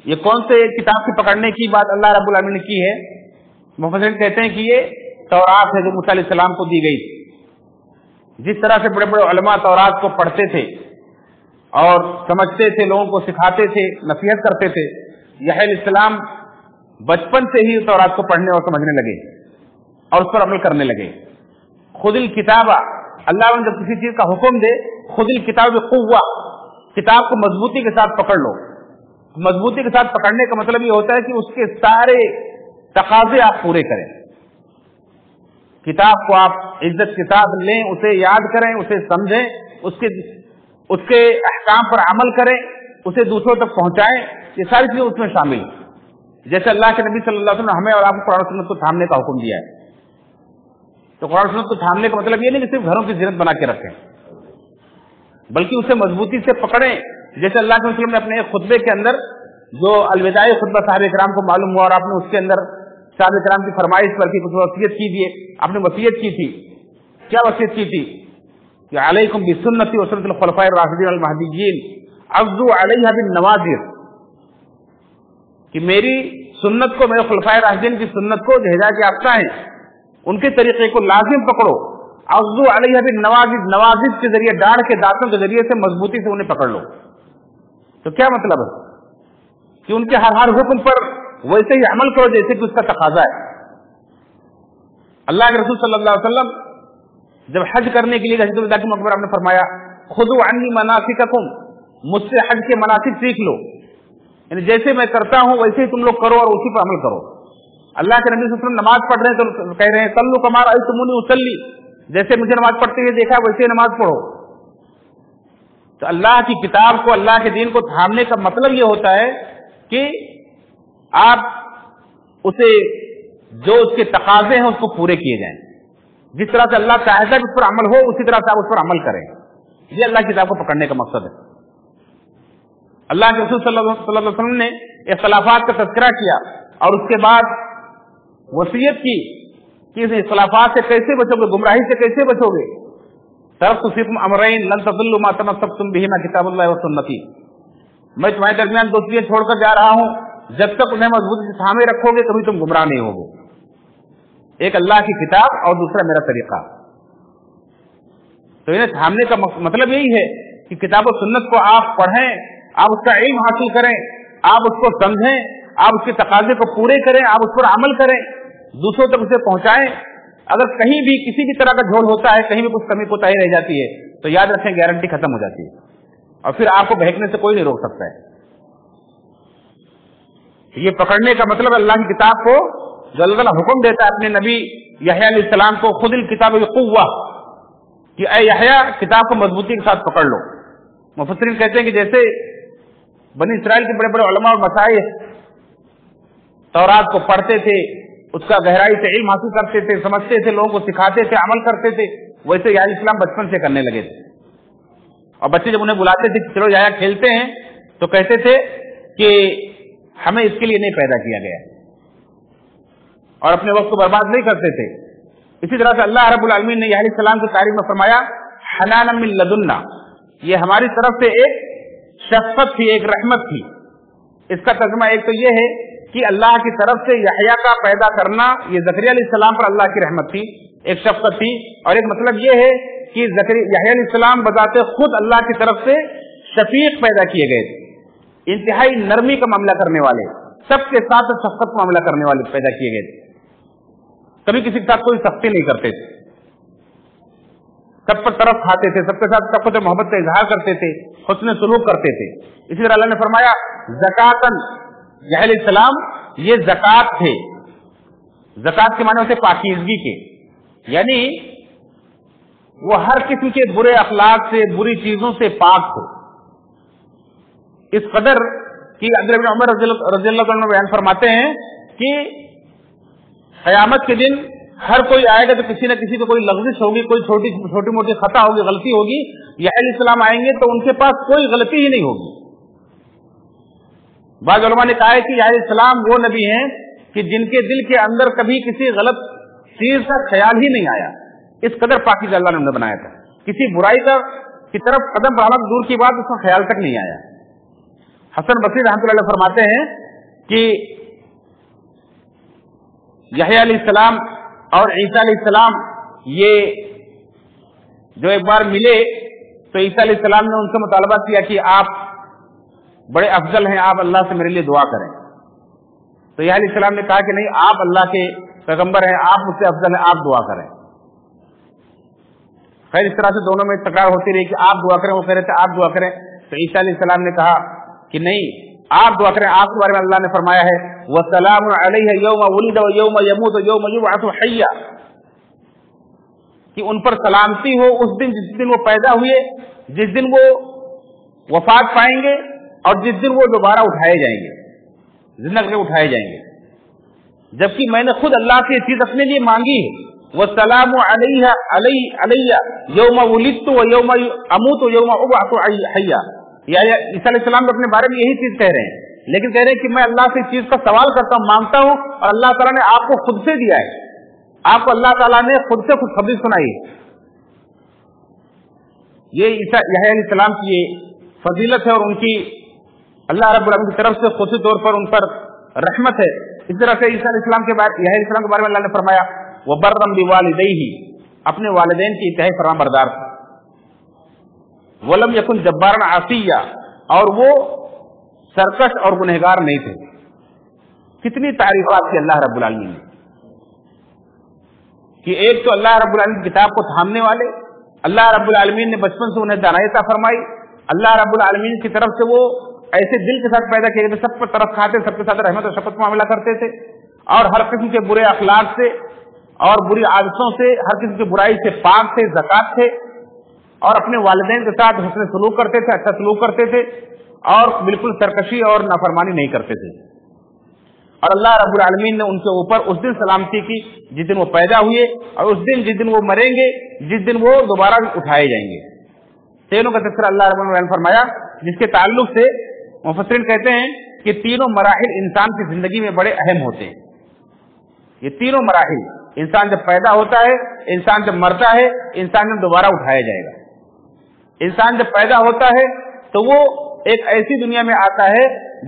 [SPEAKER 1] یہ کون سے کتاب کی پکڑنے کی بات اللہ رب العالمین نے کی ہے؟ مفسرین کہتے ہیں کہ یہ تورات ہے جو موسیٰ علیہ السلام کو دی گئی تھی۔ جس طرح سے بڑے بڑے علماء تورات کو پڑھتے تھے اور سمجھتے تھے، لوگوں کو سکھاتے تھے، نصیحت کرتے تھے۔ یحییٰ علیہ السلام بچپن سے ہی تورات کو پڑھنے اور سمجھنے لگے اور اس پر عمل کرنے لگے۔ خذ الکتاب، اللہ نے جب کسی چیز کا حکم دے، خذ الکتاب بقوہ، کتاب کو مضبوطی کے ساتھ پکڑ لو۔ مضبوطی کے ساتھ پکڑنے کا مطلب یہ ہوتا ہے کہ اس کے سارے تقاضے آپ پورے کریں۔ کتاب کو آپ عزت کے ساتھ لیں، اسے یاد کریں، اسے سمجھیں، اس کے احکام پر عمل کریں، اسے دوسروں تک پہنچائیں، یہ ساری چیزیں اس میں شامل ہیں۔ جیسے اللہ کے نبی صلی اللہ علیہ وسلم نے ہمیں اور آپ کو قرآن و سنت کو تھامنے کا حکم دیا ہے، تو قرآن و سنت کو تھامنے کا مطلب یہ نہیں کہ صرف گھروں کی زینت بنا کے رکھیں، بلکہ اسے مضبوطی سے پکڑیں۔ جیسے اللہ کے وسلم نے اپنے ایک خطبے کے اندر، جو الوداعی خطبہ صحابہ کرام کو معلوم ہوا اور آپ نے اس کے اندر صحابہ کرام کی فرمائش پر کی کچھ وصیت کی تھی، آپ نے وصیت کی تھی، کیا وصیت کی تھی کہ علیکم بسنتی و سنت الخلفاء الراشدین المہدیین عضوا علیہا بالنواجذ، کہ میری سنت کو، میرے خلفاء راشدین کی سنت کو جو ہدایت یافتہ ہیں ان کے طریقے کو لازم پکڑو۔ عضوا علیہا بالنواجذ، نواجذ کے ذریعے، ڈاڑھ کے دانتوں کے ذریعے سے مضبوطی سے انہیں پکڑ لو۔ تو کیا مطلب ہے کہ ان کے ہر حکم پر ویسے ہی عمل کرو جیسے کہ اس کا تقاضا ہے۔ اللہ کے رسول صلی اللہ علیہ وسلم جب حج کرنے کے لیے حجۃ الوداع کے موقع پر آپ نے فرمایا خذوا عنی مناسککم، مجھ سے حج کے مناسک سیکھ لو، یعنی جیسے میں کرتا ہوں ویسے ہی تم لوگ کرو اور اسی پر عمل کرو۔ اللہ کے نبی صلی اللہ علیہ وسلم نماز پڑھ رہے ہیں تو کہہ رہے ہیں صلوا کما رأیتمونی اصلی، جیسے مجھے نماز پڑھتے ہوئے دیکھا ویسے ہی نماز پڑھو۔ تو اللہ کی کتاب کو، اللہ کے دین کو تھامنے کا مطلب یہ ہوتا ہے کہ آپ اسے، جو اس کے تقاضے ہیں اس کو پورے کیے جائیں، جس طرح سے اللہ چاہتا ہے کہ اس پر عمل ہو اسی طرح سے آپ اس پر عمل کریں۔ یہ اللہ کی کتاب کو پکڑنے کا مقصد ہے۔ اللہ کے رسول صلی اللہ علیہ وسلم نے اختلافات کا تذکرہ کیا اور اس کے بعد وصیت کی کہ اس اختلافات سے کیسے بچو گے، گمراہی سے کیسے بچو گے۔ ترکت فیکم امرین لن تضلوا ما تمسکتم بہما کتاب اللہ و سنتی، میں تمہارے درمیان دو چیزیں چھوڑ کر جا رہا ہوں، جب تک انہیں مضبوطی سے تھامے رکھو گے کبھی تم گمراہ نہیں ہوگے۔ ایک اللہ کی کتاب اور دوسرا میرا طریقہ۔ تو انہیں تھامنے کا مطلب یہی ہے کہ کتاب و سنت کو آپ پڑھیں، آپ اس کا علم حاصل کریں، آپ اس کو سمجھیں، آپ اس کے تقاضے کو پورے کریں، آپ اس پر عمل کریں، دوسروں تک اسے پہنچائیں۔ اگر کہیں بھی کسی بھی طرح کا جھول ہوتا ہے، کہیں بھی کچھ کمی کوتاہی رہ جاتی ہے تو یاد رکھیں گارنٹی ختم ہو جاتی ہے اور پھر آپ کو بہکنے سے کوئی نہیں روک سکتا ہے۔ یہ پکڑنے کا مطلب اللہ کی کتاب کو، جو اللہ تعالیٰ حکم دیتا ہے اپنے نبی یحییٰ علیہ السلام کو، خذ الکتاب بقوہ، کہ اے یحییٰ کتاب کو مضبوطی کے ساتھ پکڑ لو۔ مفسرین کہتے ہیں کہ جیسے بنی اسرائیل کے بڑے بڑے علماء اور مشائخ تورات کو پڑھتے تھے، اس کا گہرائی سے علم حاصل کرتے تھے، سمجھتے تھے، لوگوں کو سکھاتے تھے، عمل کرتے تھے، ویسے یحییٰ علیہ السلام بچپن سے کرنے لگے تھے۔ اور بچے جب انہیں بلاتے تھے کہ چلو یحییٰ کھیلتے ہیں تو کہتے تھے کہ ہمیں اس کے لیے نہیں پیدا کیا گیا، اور اپنے وقت کو برباد نہیں کرتے تھے۔ اسی طرح سے اللہ رب العالمین نے یحییٰ علیہ السلام کی تعریف میں فرمایا حنانا من لدنا، یہ ہماری طرف سے ایک شفقت تھی، ایک رحمت تھی۔ اس کا ترجمہ ایک تو یہ ہے کہ اللہ کی طرف سے یحییٰ کا پیدا کرنا، یہ زکریا علیہ السلام پر اللہ کی رحمت تھی، ایک شفقت تھی، اور ایک مطلب یہ ہے کہ یحییٰ علیہ السلام بذات خود اللہ کی طرف سے شفیق پیدا کیے گئے تھے، انتہائی نرمی کا معاملہ کرنے والے، سب کے ساتھ شفقت کا معاملہ کرنے والے پیدا کیے گئے تھے، کبھی کسی کے ساتھ کوئی سختی نہیں کرتے تھے، سب پر طرف کھاتے تھے، سب کے ساتھ سب کو محبت کا اظہار کرتے تھے، حسن سلوک کرتے تھے۔ اسی طرح اللہ نے فرمایا زکاتن، یحییٰ علیہ السلام یہ زکات تھے، زکات کے معنی ہوتے پاکیزگی کے، یعنی وہ ہر قسم کے برے اخلاق سے، بری چیزوں سے پاک تھے، اس قدر کہ عبداللہ بن عمر رضی اللہ عنہ بیان فرماتے ہیں کہ قیامت کے دن ہر کوئی آئے گا تو کسی نہ کسی کو کوئی لغزش ہوگی، کوئی چھوٹی موٹی خطا ہوگی، غلطی ہوگی، یحییٰ علیہ السلام آئیں گے تو ان کے پاس کوئی غلطی ہی نہیں ہوگی۔ بعض علماء نے کہا ہے کہ یحییٰ علیہ السلام وہ نبی ہیں کہ جن کے دل کے اندر کبھی کسی غلط چیز کا خیال ہی نہیں آیا، اس قدر پاکیزہ اللہ نے انہیں بنایا تھا، کسی برائی کی طرف قدم بڑھانا دور کی بات، اس کا خیال تک نہیں آیا۔ حسن بصری رحمۃ اللہ علیہ فرماتے ہیں کہ یحییٰ علیہ السلام اور عیسیٰ علیہ السلام یہ جو ایک بار ملے تو عیسیٰ علیہ السلام نے ان سے مطالبہ کیا کہ آپ بڑے افضل ہیں، آپ اللہ سے میرے لیے دعا کریں. تو یحییٰ علیہ السلام نے کہا کہ نہیں، آپ اللہ کے پیغمبر ہیں، آپ مجھ سے افضل ہیں، آپ دعا کریں. خیر اس طرح سے دونوں میں تکرار ہوتی رہی کہ آپ دعا کریں، وہ کہہ رہے تھے آپ دعا کریں. تو عیسیٰ علیہ السلام نے کہا کہ نہیں، آپ دعا کریں. آپ کے بارے میں اللہ نے فرمایا ہے وَسَلَامٌ عَلَيْهِ يَوْمَ وُلِدَ وَيَوْمَ يَمُوتُ وَيَوْمَ يُبْعَثُ حَيًّا، کہ ان پر سلامتی ہو اس دن جس دن وہ پیدا ہوئے، جس دن وہ وفات پائیں گے، اور جس دن وہ دوبارہ اٹھائے جائیں گے، زندہ کر کے اٹھائے جائیں گے. جبکہ میں نے خود اللہ سے یہ چیز اپنے لیے مانگی ہے، وَالسَّلَامُ عَلَيَّ يَوْمَ وُلِدتُّ وَيَوْمَ أَمُوتُ وَيَوْمَ أُبْعَثُ حَيًّا. یا عیسیٰ علیہ السلام اپنے بارے میں یہی چیز کہہ رہے ہیں، لیکن کہہ رہے ہیں کہ میں اللہ سے اس چیز کا سوال کرتا ہوں، مانگتا ہوں، اور اللہ تعالیٰ نے آپ کو خود سے دیا ہے. آپ کو اللہ تعالیٰ نے خود سے خوشخبری سنائی ہے. یہ یحییٰ علیہ السلام کی یہ فضیلت ہے، اور ان کی اللہ رب العالمین کی طرف سے خصوصی طور پر ان پر رحمت ہے. اس طرح سے یحییٰ علیہ السلام کے بارے میں اللہ نے فرمایا وَبَرًّا بِوَالِدَيْهِ، اپنے والدین کی انتہائی فرمان بردار تھا. وَلَمْ يَكُنْ جَبَّارًا عَصِيًّا، اور وہ سرکش اور گنہگار نہیں تھے. کتنی تعریفات کی اللہ رب العالمین نے، کہ ایک تو اللہ رب العالمین کی کتاب کو تھامنے والے، اللہ رب العالمین نے بچپن سے انہیں دانائی عطا فرمائی، اللہ رب العالمین کی طرف سے وہ ایسے دل کے ساتھ پیدا کیے گئے، سب پر طرف کھاتے، سب کے ساتھ رحمت اور شفقت معاملہ کرتے تھے، اور ہر قسم کے برے اخلاق سے اور بری عادتوں سے، ہر قسم کی برائی سے پاک تھے، زکات تھے، اور اپنے والدین کے ساتھ حسن سلوک کرتے تھے، اچھا سلوک کرتے تھے، اور بالکل سرکشی اور نافرمانی نہیں کرتے تھے. اور اللہ رب العالمین نے ان کے اوپر اس دن سلامتی کی جس دن وہ پیدا ہوئے، اور اس دن جس دن وہ مریں گے، جس دن وہ دوبارہ اٹھائے جائیں گے. تینوں کا تذکرہ اللہ رب العالمین نے فرمایا، جس کے تعلق سے مفسرین کہتے ہیں کہ تینوں مراحل انسان کی زندگی میں بڑے اہم ہوتے ہیں. یہ تینوں مراحل، انسان جب پیدا ہوتا ہے، انسان جب مرتا ہے، انسان جب دوبارہ اٹھایا جائے گا. انسان جب پیدا ہوتا ہے تو وہ ایک ایسی دنیا میں آتا ہے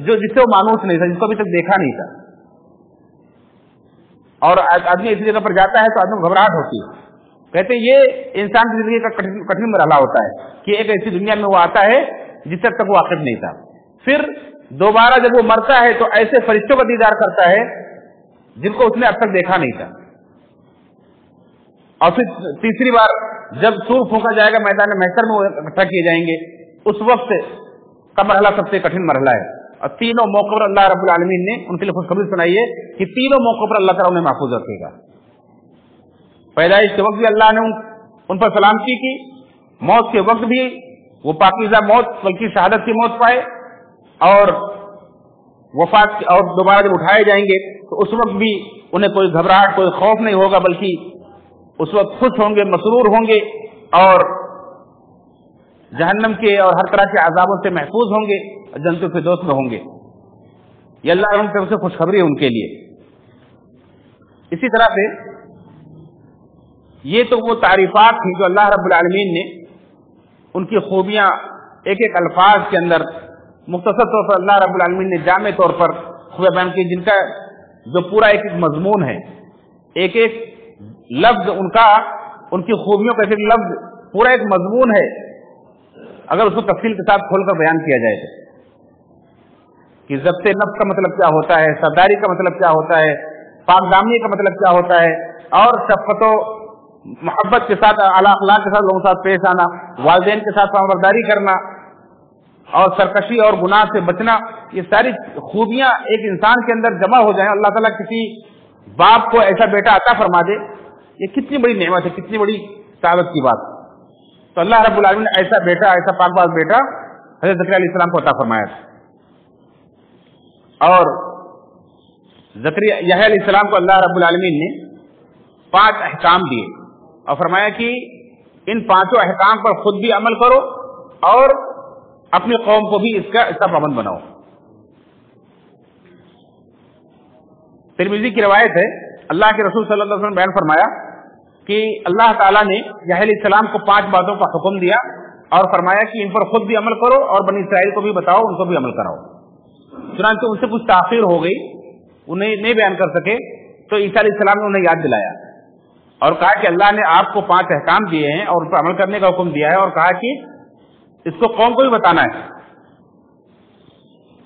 [SPEAKER 1] جو جسے وہ مانوس نہیں تھا، جس کو ابھی تک دیکھا نہیں تھا. اور آدمی ایسی جگہ پر جاتا ہے تو آدمی کو گھبراہٹ ہوتی ہے. کہتے ہیں یہ انسان کی زندگی کا کٹھن مرحلہ ہوتا ہے کہ ایک ایسی دنیا میں وہ آتا ہے جس تک وہ واقف نہیں تھا. پھر دوبارہ جب وہ مرتا ہے تو ایسے فرشتوں کا دیدار کرتا ہے جن کو اس نے اب تک دیکھا نہیں تھا. اور پھر تیسری بار جب سور پھونکا جائے گا، میدان محشر میں وہ اکٹھا کیے جائیں گے، اس وقت کا مرحلہ سب سے کٹھن مرحلہ ہے. اور تینوں موقع پر اللہ رب العالمین نے ان کے لیے خوشخبری سنائی ہے کہ تینوں موقع پر اللہ تعالیٰ انہیں محفوظ رکھے گا. پیدائش کے وقت بھی اللہ نے ان پر سلامتی کی، موت کے وقت بھی وہ پاکیزہ موت بلکہ شہادت کی موت پائے، اور وفات اور دوبارہ جب اٹھائے جائیں گے تو اس وقت بھی انہیں کوئی گھبراہٹ، کوئی خوف نہیں ہوگا، بلکہ اس وقت خوش ہوں گے، مسرور ہوں گے، اور جہنم کے اور ہر طرح کے عذابوں سے محفوظ ہوں گے، جنتوں کے دوست میں ہوں گے. یہ اللہ ان سے خوشخبری ہے ان کے لیے. اسی طرح سے یہ تو وہ تعریفات تھیں جو اللہ رب العالمین نے ان کی خوبیاں ایک ایک الفاظ کے اندر مختصر طور پر اللہ رب العالمین نے جامع طور پر خوبیاں بیان کی، جن کا جو پورا ایک ایک مضمون ہے، ایک ایک لفظ ان کی خوبیوں کا ایک ایک لفظ پورا ایک مضمون ہے. اگر اس کو تفصیل کے ساتھ کھول کر بیان کیا جائے تو کہ ضبط نفس کا مطلب کیا ہوتا ہے، سرداری کا مطلب کیا ہوتا ہے، پاک دامنی کا مطلب کیا ہوتا ہے، اور شفقت و محبت کے ساتھ، اعلیٰ اخلاق کے ساتھ لوگوں کے ساتھ پیش آنا، والدین کے ساتھ فرمانبرداری کرنا، اور سرکشی اور گناہ سے بچنا، یہ ساری خوبیاں ایک انسان کے اندر جمع ہو جائیں. اللہ تعالیٰ کسی باپ کو ایسا بیٹا عطا فرما دے، یہ کتنی بڑی نعمت ہے، کتنی بڑی سعادت کی بات. تو اللہ رب العالمین نے ایسا بیٹا، ایسا پاک باز بیٹا حضرت زکریا علیہ السلام کو عطا فرمایا تھا. اور یحییٰ علیہ السلام کو اللہ رب العالمین نے 5 احکام دیے اور فرمایا کہ ان 5 احکام پر خود بھی عمل کرو اور اپنی قوم کو بھی اس کا پابند بناؤ. ترمذی کی روایت ہے، اللہ کے رسول صلی اللہ علیہ وسلم بیان فرمایا کہ اللہ تعالیٰ نے یحییٰ علیہ السلام کو 5 باتوں کا حکم دیا اور فرمایا کہ ان پر خود بھی عمل کرو اور بنی اسرائیل کو بھی بتاؤ، ان کو بھی عمل کراؤ. چنانچہ ان سے کچھ تاخیر ہو گئی، انہیں نہیں بیان کر سکے، تو عیسیٰ علیہ السلام نے انہیں یاد دلایا اور کہا کہ اللہ نے آپ کو 5 احکام دیے ہیں اور ان پر عمل کرنے کا حکم دیا ہے، اور کہا کہ اس کو قوم کو بھی بتانا ہے،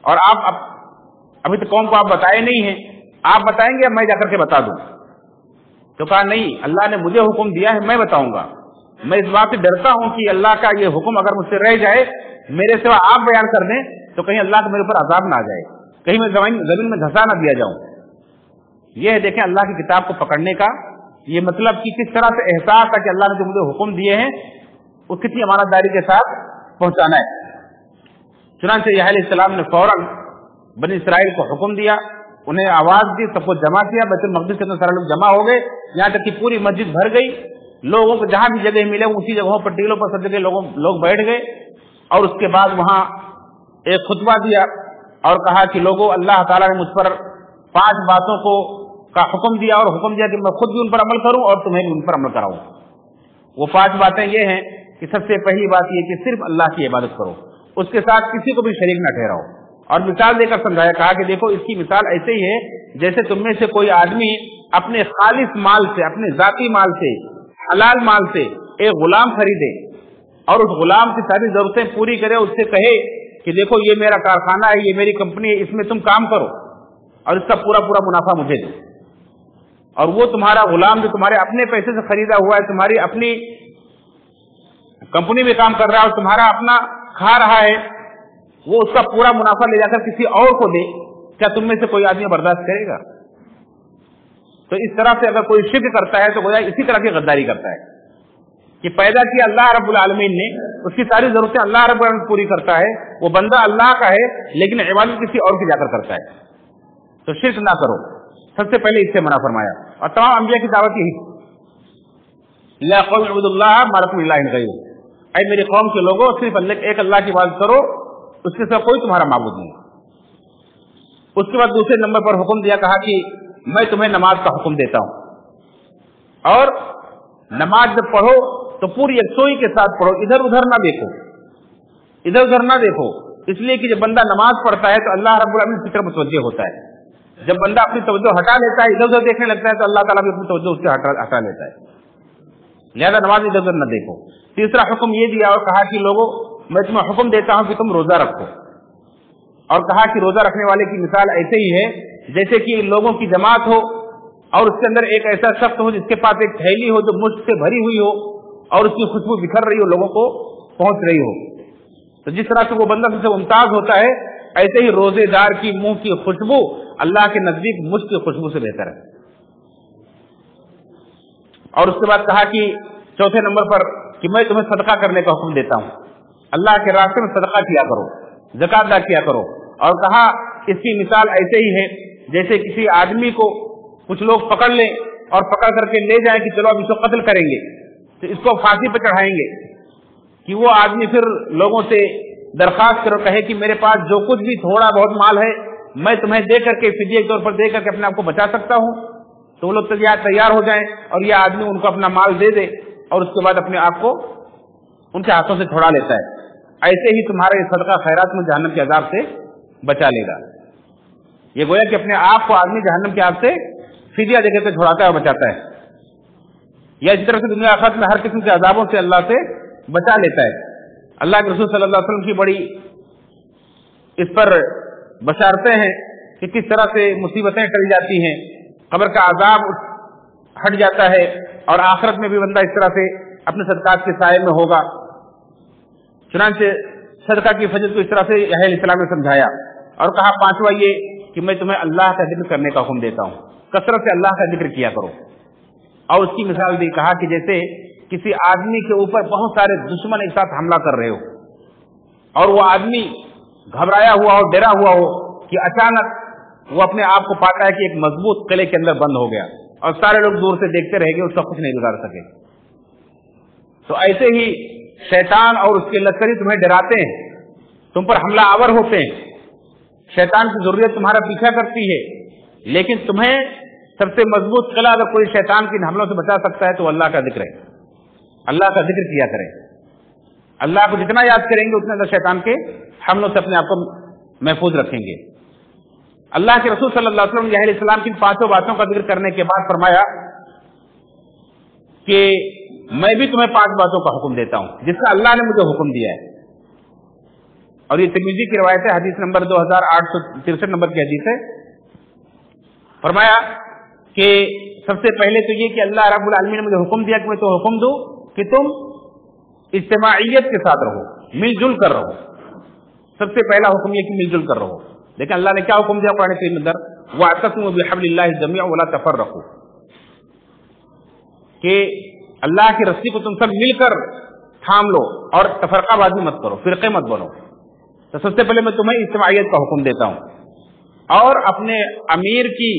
[SPEAKER 1] اور آپ ابھی تو قوم کو آپ بتائے نہیں ہیں، آپ بتائیں گے میں جا کر کے بتا دوں؟ تو کہا نہیں، اللہ نے مجھے حکم دیا ہے، میں بتاؤں گا۔ میں اس بات سے ڈرتا ہوں کہ اللہ کا یہ حکم اگر مجھ سے رہ جائے، میرے سوا آپ بیان کر دیں تو کہیں اللہ کا میرے اوپر عذاب نہ آ جائے، کہیں میں زمین میں دھسا نہ دیا جاؤں۔ یہ ہے دیکھیں اللہ کی کتاب کو پکڑنے کا یہ مطلب کہ کس طرح سے احساس ہے کہ اللہ نے جو مجھے حکم دیے ہیں وہ کتنی امانت داری کے ساتھ پہنچانا ہے۔ چنانچہ یحییٰ علیہ السلام نے فوراً بنی اسرائیل کو حکم دیا، انہیں آواز دی، سب کو جمع کیا، بیت المقدس کے اندر سارے لوگ جمع ہو گئے، یہاں تک کہ پوری مسجد بھر گئی، لوگوں کو جہاں بھی جگہ ملے اسی جگہوں پر ٹیلوں پر سب جگہ لوگ بیٹھ گئے، اور اس کے بعد وہاں ایک خطبہ دیا اور کہا کہ لوگوں، اللہ تعالیٰ نے مجھ پر 5 باتوں کا حکم دیا، اور حکم دیا کہ میں خود بھی ان پر عمل کروں اور تمہیں بھی ان پر عمل کراؤں۔ وہ 5 باتیں یہ ہیں کہ سب سے پہلی بات یہ کہ صرف اللہ کی عبادت کرو، اس کے ساتھ کسی کو بھی شریک نہ ٹھہراؤ، اور مثال دے کر سمجھایا، کہا کہ دیکھو اس کی مثال ایسے ہی ہے جیسے تم میں سے کوئی آدمی اپنے خالص مال سے، اپنے ذاتی مال سے، حلال مال سے ایک غلام خریدے اور اس غلام کی ساری ضرورتیں پوری کرے، اس سے کہے کہ دیکھو یہ میرا کارخانہ ہے، یہ میری کمپنی ہے، اس میں تم کام کرو اور اس کا پورا منافع مجھے دو، اور وہ تمہارا غلام جو تمہارے اپنے پیسے سے خریدا ہوا ہے، تمہاری اپنی کمپنی میں کام کر رہا ہے اور تمہارا اپنا کھا رہا ہے، وہ اس کا پورا منافع لے جا کر کسی اور کو دے، کیا تم میں سے کوئی آدمی برداشت کرے گا؟ تو اس طرح سے اگر کوئی شرک کرتا ہے تو گویا اسی طرح کی غداری کرتا ہے کہ پیدا کیا اللہ رب العالمین نے، اس کی ساری ضرورتیں اللہ رب العالمین پوری کرتا ہے، وہ بندہ اللہ کا ہے لیکن عبادت کسی اور کی جا کر کرتا ہے، تو شرک نہ کرو۔ سب سے پہلے اس سے منع فرمایا، اور تمام انبیاء کی دعوت یہی، یا قوم اعبدوا اللہ ما لکم من الہ غیرہ، اے میری قوم کے لوگوں صرف ایک اللہ کی عبادت کرو، اس کے ساتھ کوئی تمہارا معبود نہیں۔ اس کے بعد دوسرے نمبر پر حکم دیا، کہا کہ میں تمہیں نماز کا حکم دیتا ہوں، اور نماز جب پڑھو تو پوری یکسوئی کے ساتھ پڑھو، ادھر ادھر نہ دیکھو، ادھر ادھر نہ دیکھو، اس لیے کہ جب بندہ نماز پڑھتا ہے تو اللہ رب العالمین کی طرف متوجہ ہوتا ہے، جب بندہ اپنی توجہ ہٹا لیتا ہے، ادھر ادھر دیکھنے لگتا ہے تو اللہ تعالیٰ بھی اپنی توجہ اس سے ہٹا لیتا ہے، لہذا نماز ادھر ادھر نہ دیکھو۔ تیسرا حکم یہ دیا اور کہا کہ لوگوں میں تمہیں حکم دیتا ہوں کہ تم روزہ رکھو، اور کہا کہ روزہ رکھنے والے کی مثال ایسے ہی ہے جیسے کہ لوگوں کی جماعت ہو اور اس کے اندر ایک ایسا شخص ہو جس کے پاس ایک تھیلی ہو جو مشک سے بھری ہوئی ہو اور اس کی خوشبو بکھر رہی ہو، لوگوں کو پہنچ رہی ہو، تو جس طرح سے وہ بندہ سب سے ممتاز ہوتا ہے، ایسے ہی روزے دار کی منہ کی خوشبو اللہ کے نزدیک مشک کی خوشبو سے بہتر ہے۔ اور اس کے بعد کہا کہ چوتھے نمبر پر کہ میں تمہیں صدقہ کرنے کا حکم دیتا ہوں، اللہ کے راستے میں صدقہ کیا کرو، زکات ادا کیا کرو، اور کہا اس کی مثال ایسے ہی ہے جیسے کسی آدمی کو کچھ لوگ پکڑ لیں اور پکڑ کر کے لے جائیں کہ چلو اب اس کو قتل کریں گے، تو اس کو پھانسی پہ چڑھائیں گے، کہ وہ آدمی پھر لوگوں سے درخواست کرو، کہے کہ میرے پاس جو کچھ بھی تھوڑا بہت مال ہے میں تمہیں دے کر کے فدیے کے طور پر دے کر کے اپنے آپ کو بچا سکتا ہوں، تو وہ لوگ تیار ہو جائیں اور یہ آدمی ان کو اپنا مال دے دے اور اس کے بعد اپنے آپ کو ان کے ہاتھوں سے چھڑا لیتا ہے۔ ایسے ہی تمہارا یہ صدقہ خیرات میں جہنم کے عذاب سے بچا لے گا۔ یہ گویا کہ اپنے آپ کو آدمی جہنم کے عذاب سے فدیہ دے کر چھڑاتا ہے اور بچاتا ہے، یا اسی طرح سے دنیا آخرت میں ہر قسم کے عذابوں سے اللہ سے بچا لیتا ہے۔ اللہ کے رسول صلی اللہ علیہ وسلم کی بڑی اس پر بشارتیں ہیں کہ کس طرح سے مصیبتیں ٹل جاتی ہیں، قبر کا عذاب ہٹ جاتا ہے، اور آخرت میں بھی بندہ اس طرح سے اپنے صدقات کے سائے میں ہوگا۔ چنانچہ صدقہ کی فضیلت کو اس طرح سے یحییٰ علیہ السلام نے سمجھایا، اور کہا پانچواں یہ کہ میں تمہیں اللہ کا ذکر کرنے کا حکم دیتا ہوں، کثرت سے اللہ کا ذکر کیا کرو، اور اس کی مثال دی، کہا کہ جیسے کسی آدمی کے اوپر بہت سارے دشمن ایک ساتھ حملہ کر رہے ہو اور وہ آدمی گھبرایا ہوا ہو، ڈرا ہوا ہو کہ اچانک وہ اپنے آپ کو پاتا ہے کہ ایک مضبوط قلعے کے اندر بند ہو گیا اور سارے لوگ دور سے دیکھتے رہ گئے، اس کا کچھ نہیں بگاڑ سکے۔ تو ایسے ہی شیطان اور اس کے لشکری تمہیں ڈراتے ہیں، تم پر حملہ آور ہوتے ہیں، شیطان کی ضروریت تمہارا پیچھا کرتی ہے، لیکن تمہیں سب سے مضبوط قلعہ اگر کوئی شیطان کے حملوں سے بچا سکتا ہے تو اللہ کا ذکر ہے، اللہ کا ذکر کیا کریں۔ اللہ کو جتنا یاد کریں گے اتنا زیادہ شیطان کے حملوں سے اپنے آپ کو محفوظ رکھیں گے۔ اللہ کے رسول صلی اللہ علیہ وسلم علیہ السلام کی پانچوں باتوں کا ذکر کرنے کے بعد فرمایا کہ میں بھی تمہیں 5 باتوں کا حکم دیتا ہوں جس کا اللہ نے مجھے حکم دیا ہے، اور یہ ترمذی کی روایت ہے، حدیث نمبر 2863 نمبر کی حدیث ہے۔ فرمایا کہ سب سے پہلے تو یہ کہ اللہ رب العالمین نے مجھے حکم دیا کہ میں تو حکم دوں کہ تم اجتماعیت کے ساتھ رہو، مل جل کر رہو۔ سب سے پہلا حکم یہ کہ مل جل کر رہو۔ لیکن اللہ نے کیا حکم دیا قرآن کریم میں؟ وَاعْتَصِمُوا بِحَبْلِ اللَّهِ جَمِيعًا وَلَا تَفَرَّقُوا، کہ اللہ کی رسی کو تم سب مل کر تھام لو اور تفرقہ بازی مت کرو، فرقے مت بنو۔ تو سب سے پہلے میں تمہیں اجتماعیت کا حکم دیتا ہوں، اور اپنے امیر کی،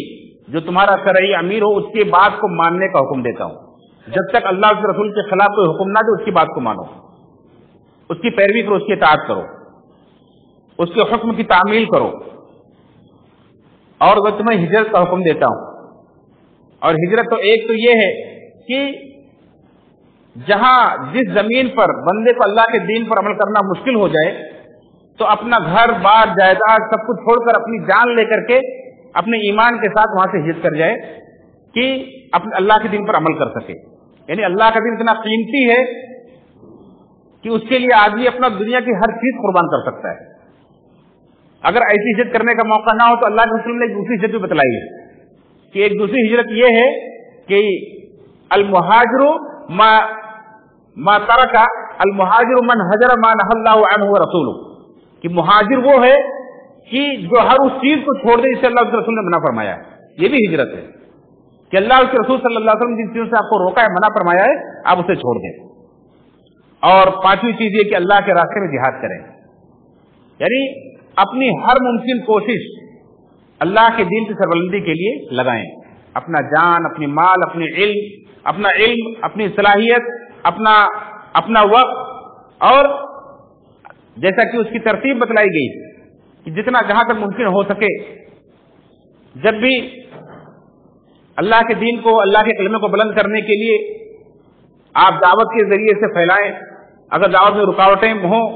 [SPEAKER 1] جو تمہارا شرعی امیر ہو، اس کی بات کو ماننے کا حکم دیتا ہوں۔ جب تک اللہ کے رسول کے خلاف کوئی حکم نہ دے اس کی بات کو مانو، اس کی پیروی کرو، اس کی اطاعت کرو، اس کے حکم کی تعمیل کرو۔ اور وہ تمہیں ہجرت کا حکم دیتا ہوں، اور ہجرت تو ایک تو یہ ہے کہ جہاں جس زمین پر بندے کو اللہ کے دین پر عمل کرنا مشکل ہو جائے تو اپنا گھر بار جائیداد سب کچھ چھوڑ کر اپنی جان لے کر کے اپنے ایمان کے ساتھ وہاں سے ہجرت کر جائے کہ اپنے اللہ کے دین پر عمل کر سکے۔ یعنی اللہ کا دین اتنا قیمتی ہے کہ اس کے لیے آدمی اپنا دنیا کی ہر چیز قربان کر سکتا ہے۔ اگر ایسی ہجرت کرنے کا موقع نہ ہو تو اللہ کے رسول نے ایک دوسری ہجرت بھی بتلائی ہے کہ ایک دوسری ہجرت یہ ہے کہ المہاجر ما ترک المہاجر من حجر ما نہى اللہ عنہ ورسولہ، کہ مہاجر وہ ہے کہ جو ہر اس چیز کو چھوڑ دے جس سے اللہ کے رسول نے منع فرمایا ہے۔ یہ بھی ہجرت ہے کہ اللہ کے رسول صلی اللہ علیہ وسلم جن چیزوں سے آپ کو روکا ہے، منع فرمایا ہے، آپ اسے چھوڑ دیں۔ اور پانچویں چیز یہ کہ اللہ کے راستے میں جہاد کریں، یعنی اپنی ہر ممکن کوشش اللہ کے دین کی سربلندی کے لیے لگائیں، اپنا جان، اپنی مال، اپنی علم، اپنی صلاحیت، اپنا وقت، اور جیسا کہ اس کی ترتیب بتلائی گئی کہ جتنا جہاں تک ممکن ہو سکے جب بھی اللہ کے دین کو، اللہ کے کلمے کو بلند کرنے کے لیے آپ دعوت کے ذریعے سے پھیلائیں۔ اگر دعوت میں رکاوٹیں ہوں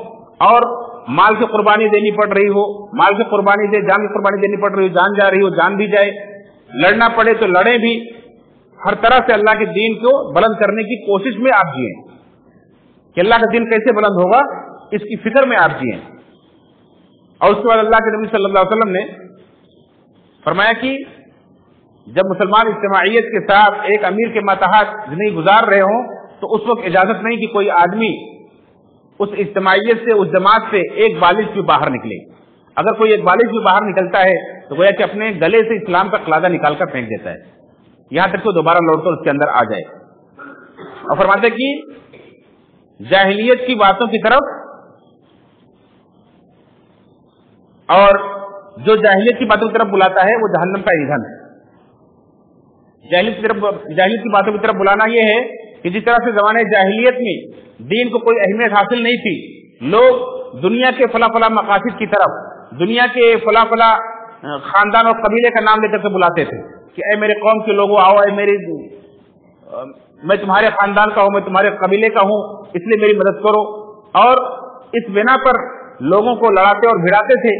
[SPEAKER 1] اور مال کی قربانی دینی پڑ رہی ہو، مال کی قربانی دے، جان کی قربانی دینی پڑ رہی ہو، جان جا رہی ہو، جان بھی جائے، لڑنا پڑے تو لڑیں بھی، ہر طرح سے اللہ کے دین کو بلند کرنے کی کوشش میں آپ جئیں کہ اللہ کا دین کیسے بلند ہوگا اس کی فکر میں آپ جئیں۔ اور اس کے بعد اللہ کے نبی صلی اللہ علیہ وسلم نے فرمایا کہ جب مسلمان اجتماعیت کے ساتھ ایک امیر کے ماتحت زندگی گزار رہے ہوں تو اس وقت اجازت نہیں کہ کوئی آدمی اس اجتماعیت سے، اس جماعت سے ایک بالش بھی باہر نکلے۔ اگر کوئی ایک بالش بھی باہر نکلتا ہے تو گویا کہ اپنے گلے سے اسلام کا قلادہ نکال کر پھینک دیتا ہے، یہاں تک کہ دوبارہ لوٹ کر اس کے اندر آ جائے۔ اور فرماتے کہ جاہلیت کی باتوں کی طرف، اور جو جاہلیت کی باتوں کی طرف بلاتا ہے وہ جہنم کا ایندھن ہے۔ جاہلیت کی باتوں کی طرف بلانا یہ ہے کہ جس طرح سے زمانے جاہلیت میں دین کو کوئی اہمیت حاصل نہیں تھی، لوگ دنیا کے فلاں فلاں مقاصد کی طرف، دنیا کے فلاں فلاں خاندان اور قبیلے کا نام لے کر کے بلاتے تھے کہ اے میرے قوم کے لوگوں آؤ، میں تمہارے خاندان کا ہوں، میں تمہارے قبیلے کا ہوں، اس لیے میری مدد کرو۔ اور اس بنا پر لوگوں کو لڑاتے اور بھڑاتے تھے۔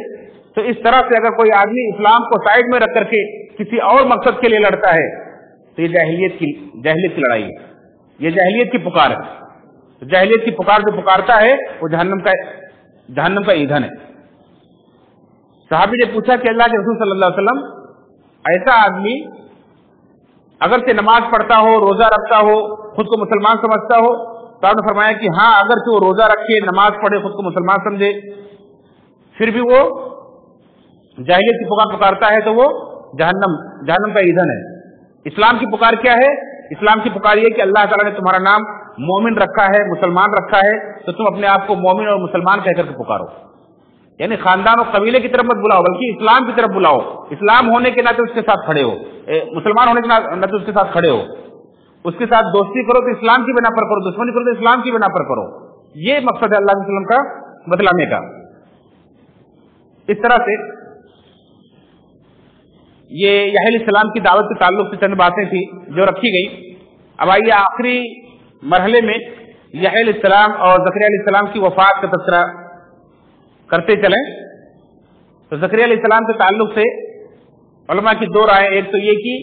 [SPEAKER 1] تو اس طرح سے اگر کوئی آدمی اسلام کو سائڈ میں رکھ کر کے کسی اور مقصد کے لیے لڑتا ہے تو یہ جاہلیت کی لڑائی ہے، یہ جاہلیت کی پکار ہے۔ جاہلیت کی پکار جو پکارتا ہے وہ جہنم کا ایندھن ہے۔ صحابی نے پوچھا کہ اللہ کے رسول صلی اللہ علیہ وسلم، ایسا آدمی اگرچہ نماز پڑھتا ہو، روزہ رکھتا ہو، خود کو مسلمان سمجھتا ہو، تو آپ نے فرمایا کہ ہاں، اگرچہ وہ روزہ رکھے، نماز پڑھے، خود کو مسلمان سمجھے، پھر بھی وہ جاہلیت کی پکار پکارتا ہے تو وہ جہنم کا ایندھن ہے۔ اسلام کی پکار کیا ہے؟ اسلام کی پکار یہ کہ اللہ تعالیٰ نے تمہارا نام مومن رکھا ہے، مسلمان رکھا ہے، تو تم اپنے آپ کو مومن اور مسلمان کہہ کر کے پکارو۔ یعنی خاندان اور قبیلے کی طرف مت بلاؤ، بلکہ اسلام کی طرف بلاؤ۔ اسلام ہونے کے ناطے اس کے ساتھ کھڑے ہو، مسلمان ہونے کے ناطے اس کے ساتھ کھڑے ہو، اس کے ساتھ دوستی کرو تو اسلام کی بنا پر کرو، دشمنی کرو تو اسلام کی بنا پر کرو۔ یہ مقصد ہے اللہ کے وسلم کا بتلانے کا۔ اس طرح سے یہ یحییٰ علیہ السلام کی دعوت کے تعلق سے چند باتیں تھی جو رکھی گئی۔ اب آئیے آخری مرحلے میں یحییٰ علیہ السلام اور زکریا علیہ السلام کی وفات کا تذکرہ کرتے چلیں۔ تو زکریا علیہ السلام کے تعلق سے علماء کی دو رائے، ایک تو یہ کہ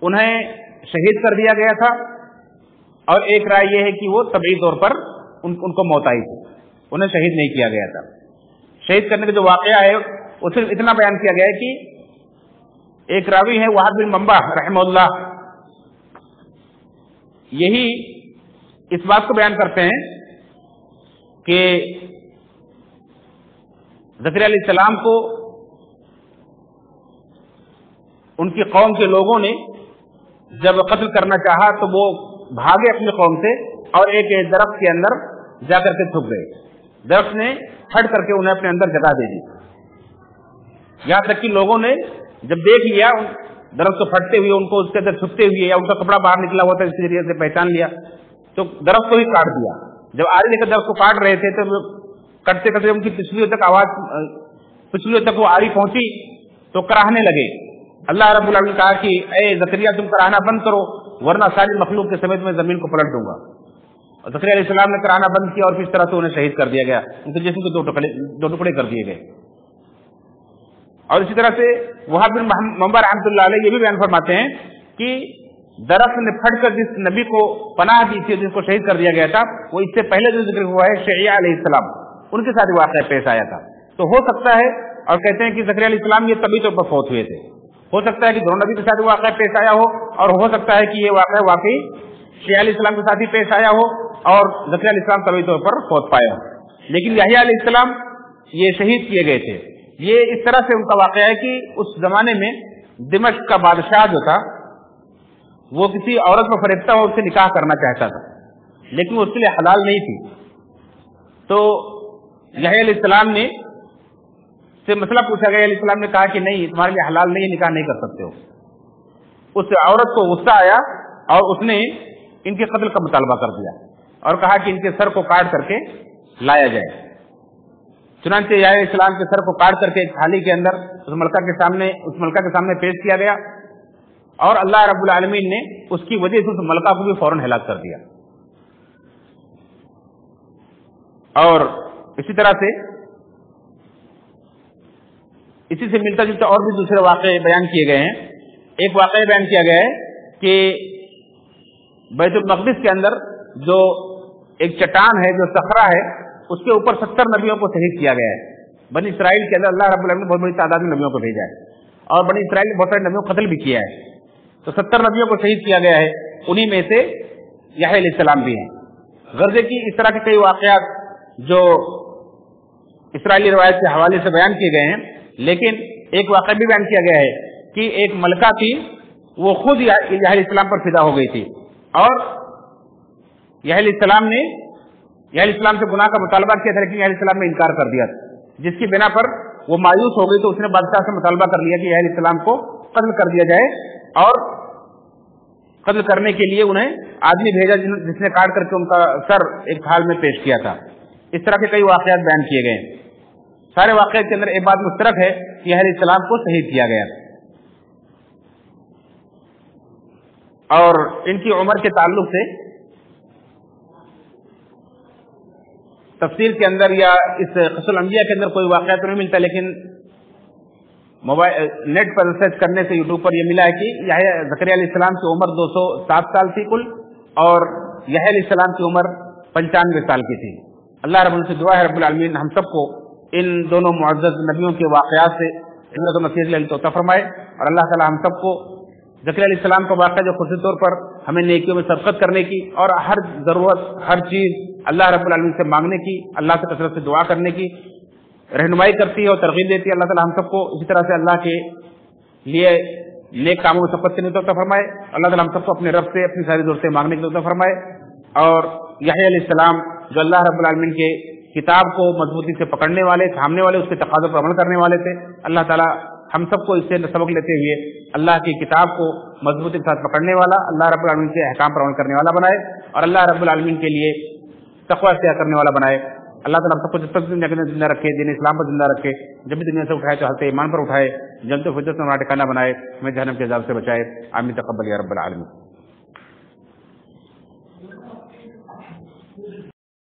[SPEAKER 1] انہیں شہید کر دیا گیا تھا، اور ایک رائے یہ ہے کہ وہ طبعی طور پر ان کو موت آئی تھی، انہیں شہید نہیں کیا گیا تھا۔ شہید کرنے کا جو واقعہ ہے اس میں اتنا بیان کیا گیا ہے کہ ایک راوی ہے وہاب بن منبع رحمہ اللہ، یہی اس بات کو بیان کرتے ہیں کہ زکریا علیہ السلام کو ان کی قوم کے لوگوں نے جب قتل کرنا چاہا تو وہ بھاگے اپنی قوم سے اور ایک درخت کے اندر جا کر کے چھپ گئے. درخت نے ہٹ کر کے انہیں اپنے اندر جگہ دے دی. یہاں تک کہ لوگوں نے جب دیکھ لیا درخت کو پھٹتے ہوئے، ان کو اس کے اندر چھپتے ہوئے، یا ان کا کپڑا باہر نکلا ہوا تھا اس ذریعے سے پہچان لیا، تو درخت کو ہی کاٹ دیا. جب آری لے کر درخت کو کاٹ رہے تھے تو کٹتے کٹتے ان کی پچھلیوں تک آواز، پچھلیوں تک وہ آری پہنچی تو کراہنے لگے. اللہ رب العالمین نے کہا کہ اے زکریا تم کراہنا بند کرو ورنہ ساری مخلوق کے سمیت میں زمین کو پلٹ دوں گا. اور زکریا علیہ السلام نے کراہنا بند کیا اور پھر اس طرح سے انہیں شہید کر دیا گیا، ان کے جسم کے دو ٹکڑے کر دیے گئے. اور اسی طرح سے وہاب بن منبع رحمۃ اللہ علیہ یہ بھی بیان فرماتے ہیں کہ درخت نے پھٹ کر جس نبی کو پناہ دی تھی، جس کو شہید کر دیا گیا تھا، وہ اس سے پہلے جو ذکر ہوا ہے شعیع علیہ السلام، ان کے ساتھ واقعہ پیش آیا تھا. تو ہو سکتا ہے، اور کہتے ہیں کہ زکریا علیہ السلام یہ طبی طور پر فوت ہوئے تھے، ہو سکتا ہے کہ دونوں نبی کے ساتھ واقعہ پیش آیا ہو، اور ہو سکتا ہے کہ یہ واقعہ واقعی شیعہ علیہ السلام کے ساتھ ہی پیش آیا ہو اور زکریا علیہ السلام طبی طور پر فوت پایا ہو. لیکن یحییٰ علیہ السلام یہ شہید کیے گئے تھے. یہ اس طرح سے ان کا واقعہ ہے کہ اس زمانے میں دمشق کا بادشاہ جو تھا وہ کسی عورت کو فریفتہ ہو اس سے نکاح کرنا چاہتا تھا، لیکن وہ اس کے لیے حلال نہیں تھی. تو یحییٰ علیہ السلام نے سے مسئلہ پوچھا گیا. علیہ السلام نے کہا کہ نہیں، تمہارے لیے حلال نہیں، نکاح نہیں کر سکتے ہو. اس عورت کو غصہ آیا اور اس نے ان کے قتل کا مطالبہ کر دیا اور کہا کہ ان کے سر کو کاٹ کر کے لایا جائے. چنانچہ یحییٰ علیہ السلام کے سر کو کاٹ کر کے ایک تھالی کے اندر اس ملکہ کے سامنے پیش کیا گیا، اور اللہ رب العالمین نے اس کی وجہ سے اس ملکہ کو بھی فوراً ہلاک کر دیا. اور اسی طرح سے اسی سے ملتا جلتا اور بھی دوسرے واقعے بیان کیے گئے ہیں. ایک واقعہ بیان کیا گیا ہے کہ بیت المقدس کے اندر جو ایک چٹان ہے، جو صخرہ ہے، اس کے اوپر 70 نبیوں کو شہید کیا گیا ہے. بنی اسرائیل کے اندر اللہ رب العالمین نے بہت بڑی تعداد میں نبیوں کو بھیجا ہے، اور بنی اسرائیل نے بہت سارے نبیوں کو قتل بھی کیا ہے. تو 70 نبیوں کو شہید کیا گیا ہے، انہی میں سے یحییٰ علیہ السلام بھی ہیں. غرضے کی اس طرح کے کئی واقعات جو اسرائیلی روایت کے حوالے سے بیان کیے گئے ہیں. لیکن ایک واقعہ بھی بیان کیا گیا ہے کہ ایک ملکہ تھی، وہ خود یحییٰ علیہ السلام پر فدا ہو گئی تھی، اور یحییٰ علیہ السلام نے یحییٰ علیہ السلام سے گناہ کا مطالبہ کیا تھا، لیکن یحییٰ علیہ السلام نے انکار کر دیا، جس کی بنا پر وہ مایوس ہو گئی. تو اس نے بادشاہ سے مطالبہ کر لیا کہ یحییٰ علیہ السلام کو قتل کر دیا جائے، اور قتل کرنے کے لیے انہیں آدمی بھیجا جس نے کاٹ کر کے ان کا سر ایک تھال میں پیش کیا تھا. اس طرح کے کئی واقعات بیان کیے گئے. سارے واقعات کے اندر ایک بات مشترک ہے کہ یحییٰ علیہ السلام کو شہید کیا گیا. اور ان کی عمر کے تعلق سے تفسیر کے اندر یا اس قصص الانبیاء کے اندر کوئی واقعہ تو نہیں ملتا، لیکن نیٹ پر ریسرچ کرنے سے یوٹیوب پر یہ ملا ہے کہ زکریا علیہ السلام کی عمر 207 سال تھی کل، اور یحییٰ علیہ السلام کی عمر 95 سال کی تھی. اللہ رب العالمین سے دعا ہے رب العالمین ہم سب کو ان دونوں معزز نبیوں کے واقعات سے عبرت و نصیحت لینے کی توفیق فرمائے، اور اللہ تعالی ہم سب کو زکریا علیہ السلام کا واقعہ جو خصوصی طور پر ہمیں نیکیوں میں سبقت کرنے کی اور ہر ضرورت ہر چیز اللہ رب العالمین سے مانگنے کی، اللہ سے کثرت سے دعا کرنے کی رہنمائی کرتی ہے اور ترغیب دیتی ہے. اللہ تعالی ہم سب کو اسی طرح سے اللہ کے لیے نیک کاموں میں سبقت کرنے کی توفیق فرمائے. اللہ تعالی ہم سب کو اپنے رب سے اپنی ساری ضرورتیں مانگنے کی توفیق فرمائے. اور یحییٰ علیہ السلام جو اللہ رب العالمین کے کتاب کو مضبوطی سے پکڑنے والے، تھامنے والے، اس کے تقاضوں پر عمل کرنے والے تھے، اللہ تعالی ہم سب کو اس سے سبق لیتے ہوئے اللہ کی کتاب کو مضبوطی کے ساتھ پکڑنے والا، اللہ رب العالمین کے احکام پر عمل کرنے والا بنائے، اور اللہ رب العالمین کے لیے تقوی اختیار کرنے والا بنائے. اللہ تعالیٰ ہم سب کو جب تک زندہ رکھے، دین اسلام پر زندہ رکھے، جب بھی دنیا سے اٹھائے تو حالت ایمان پر اٹھائے، جنت و فجرت میں ہمارا ٹھکانہ بنائے، ہمیں جہنم کے عذاب سے بچائے. آمین تقبل یا رب العالمین.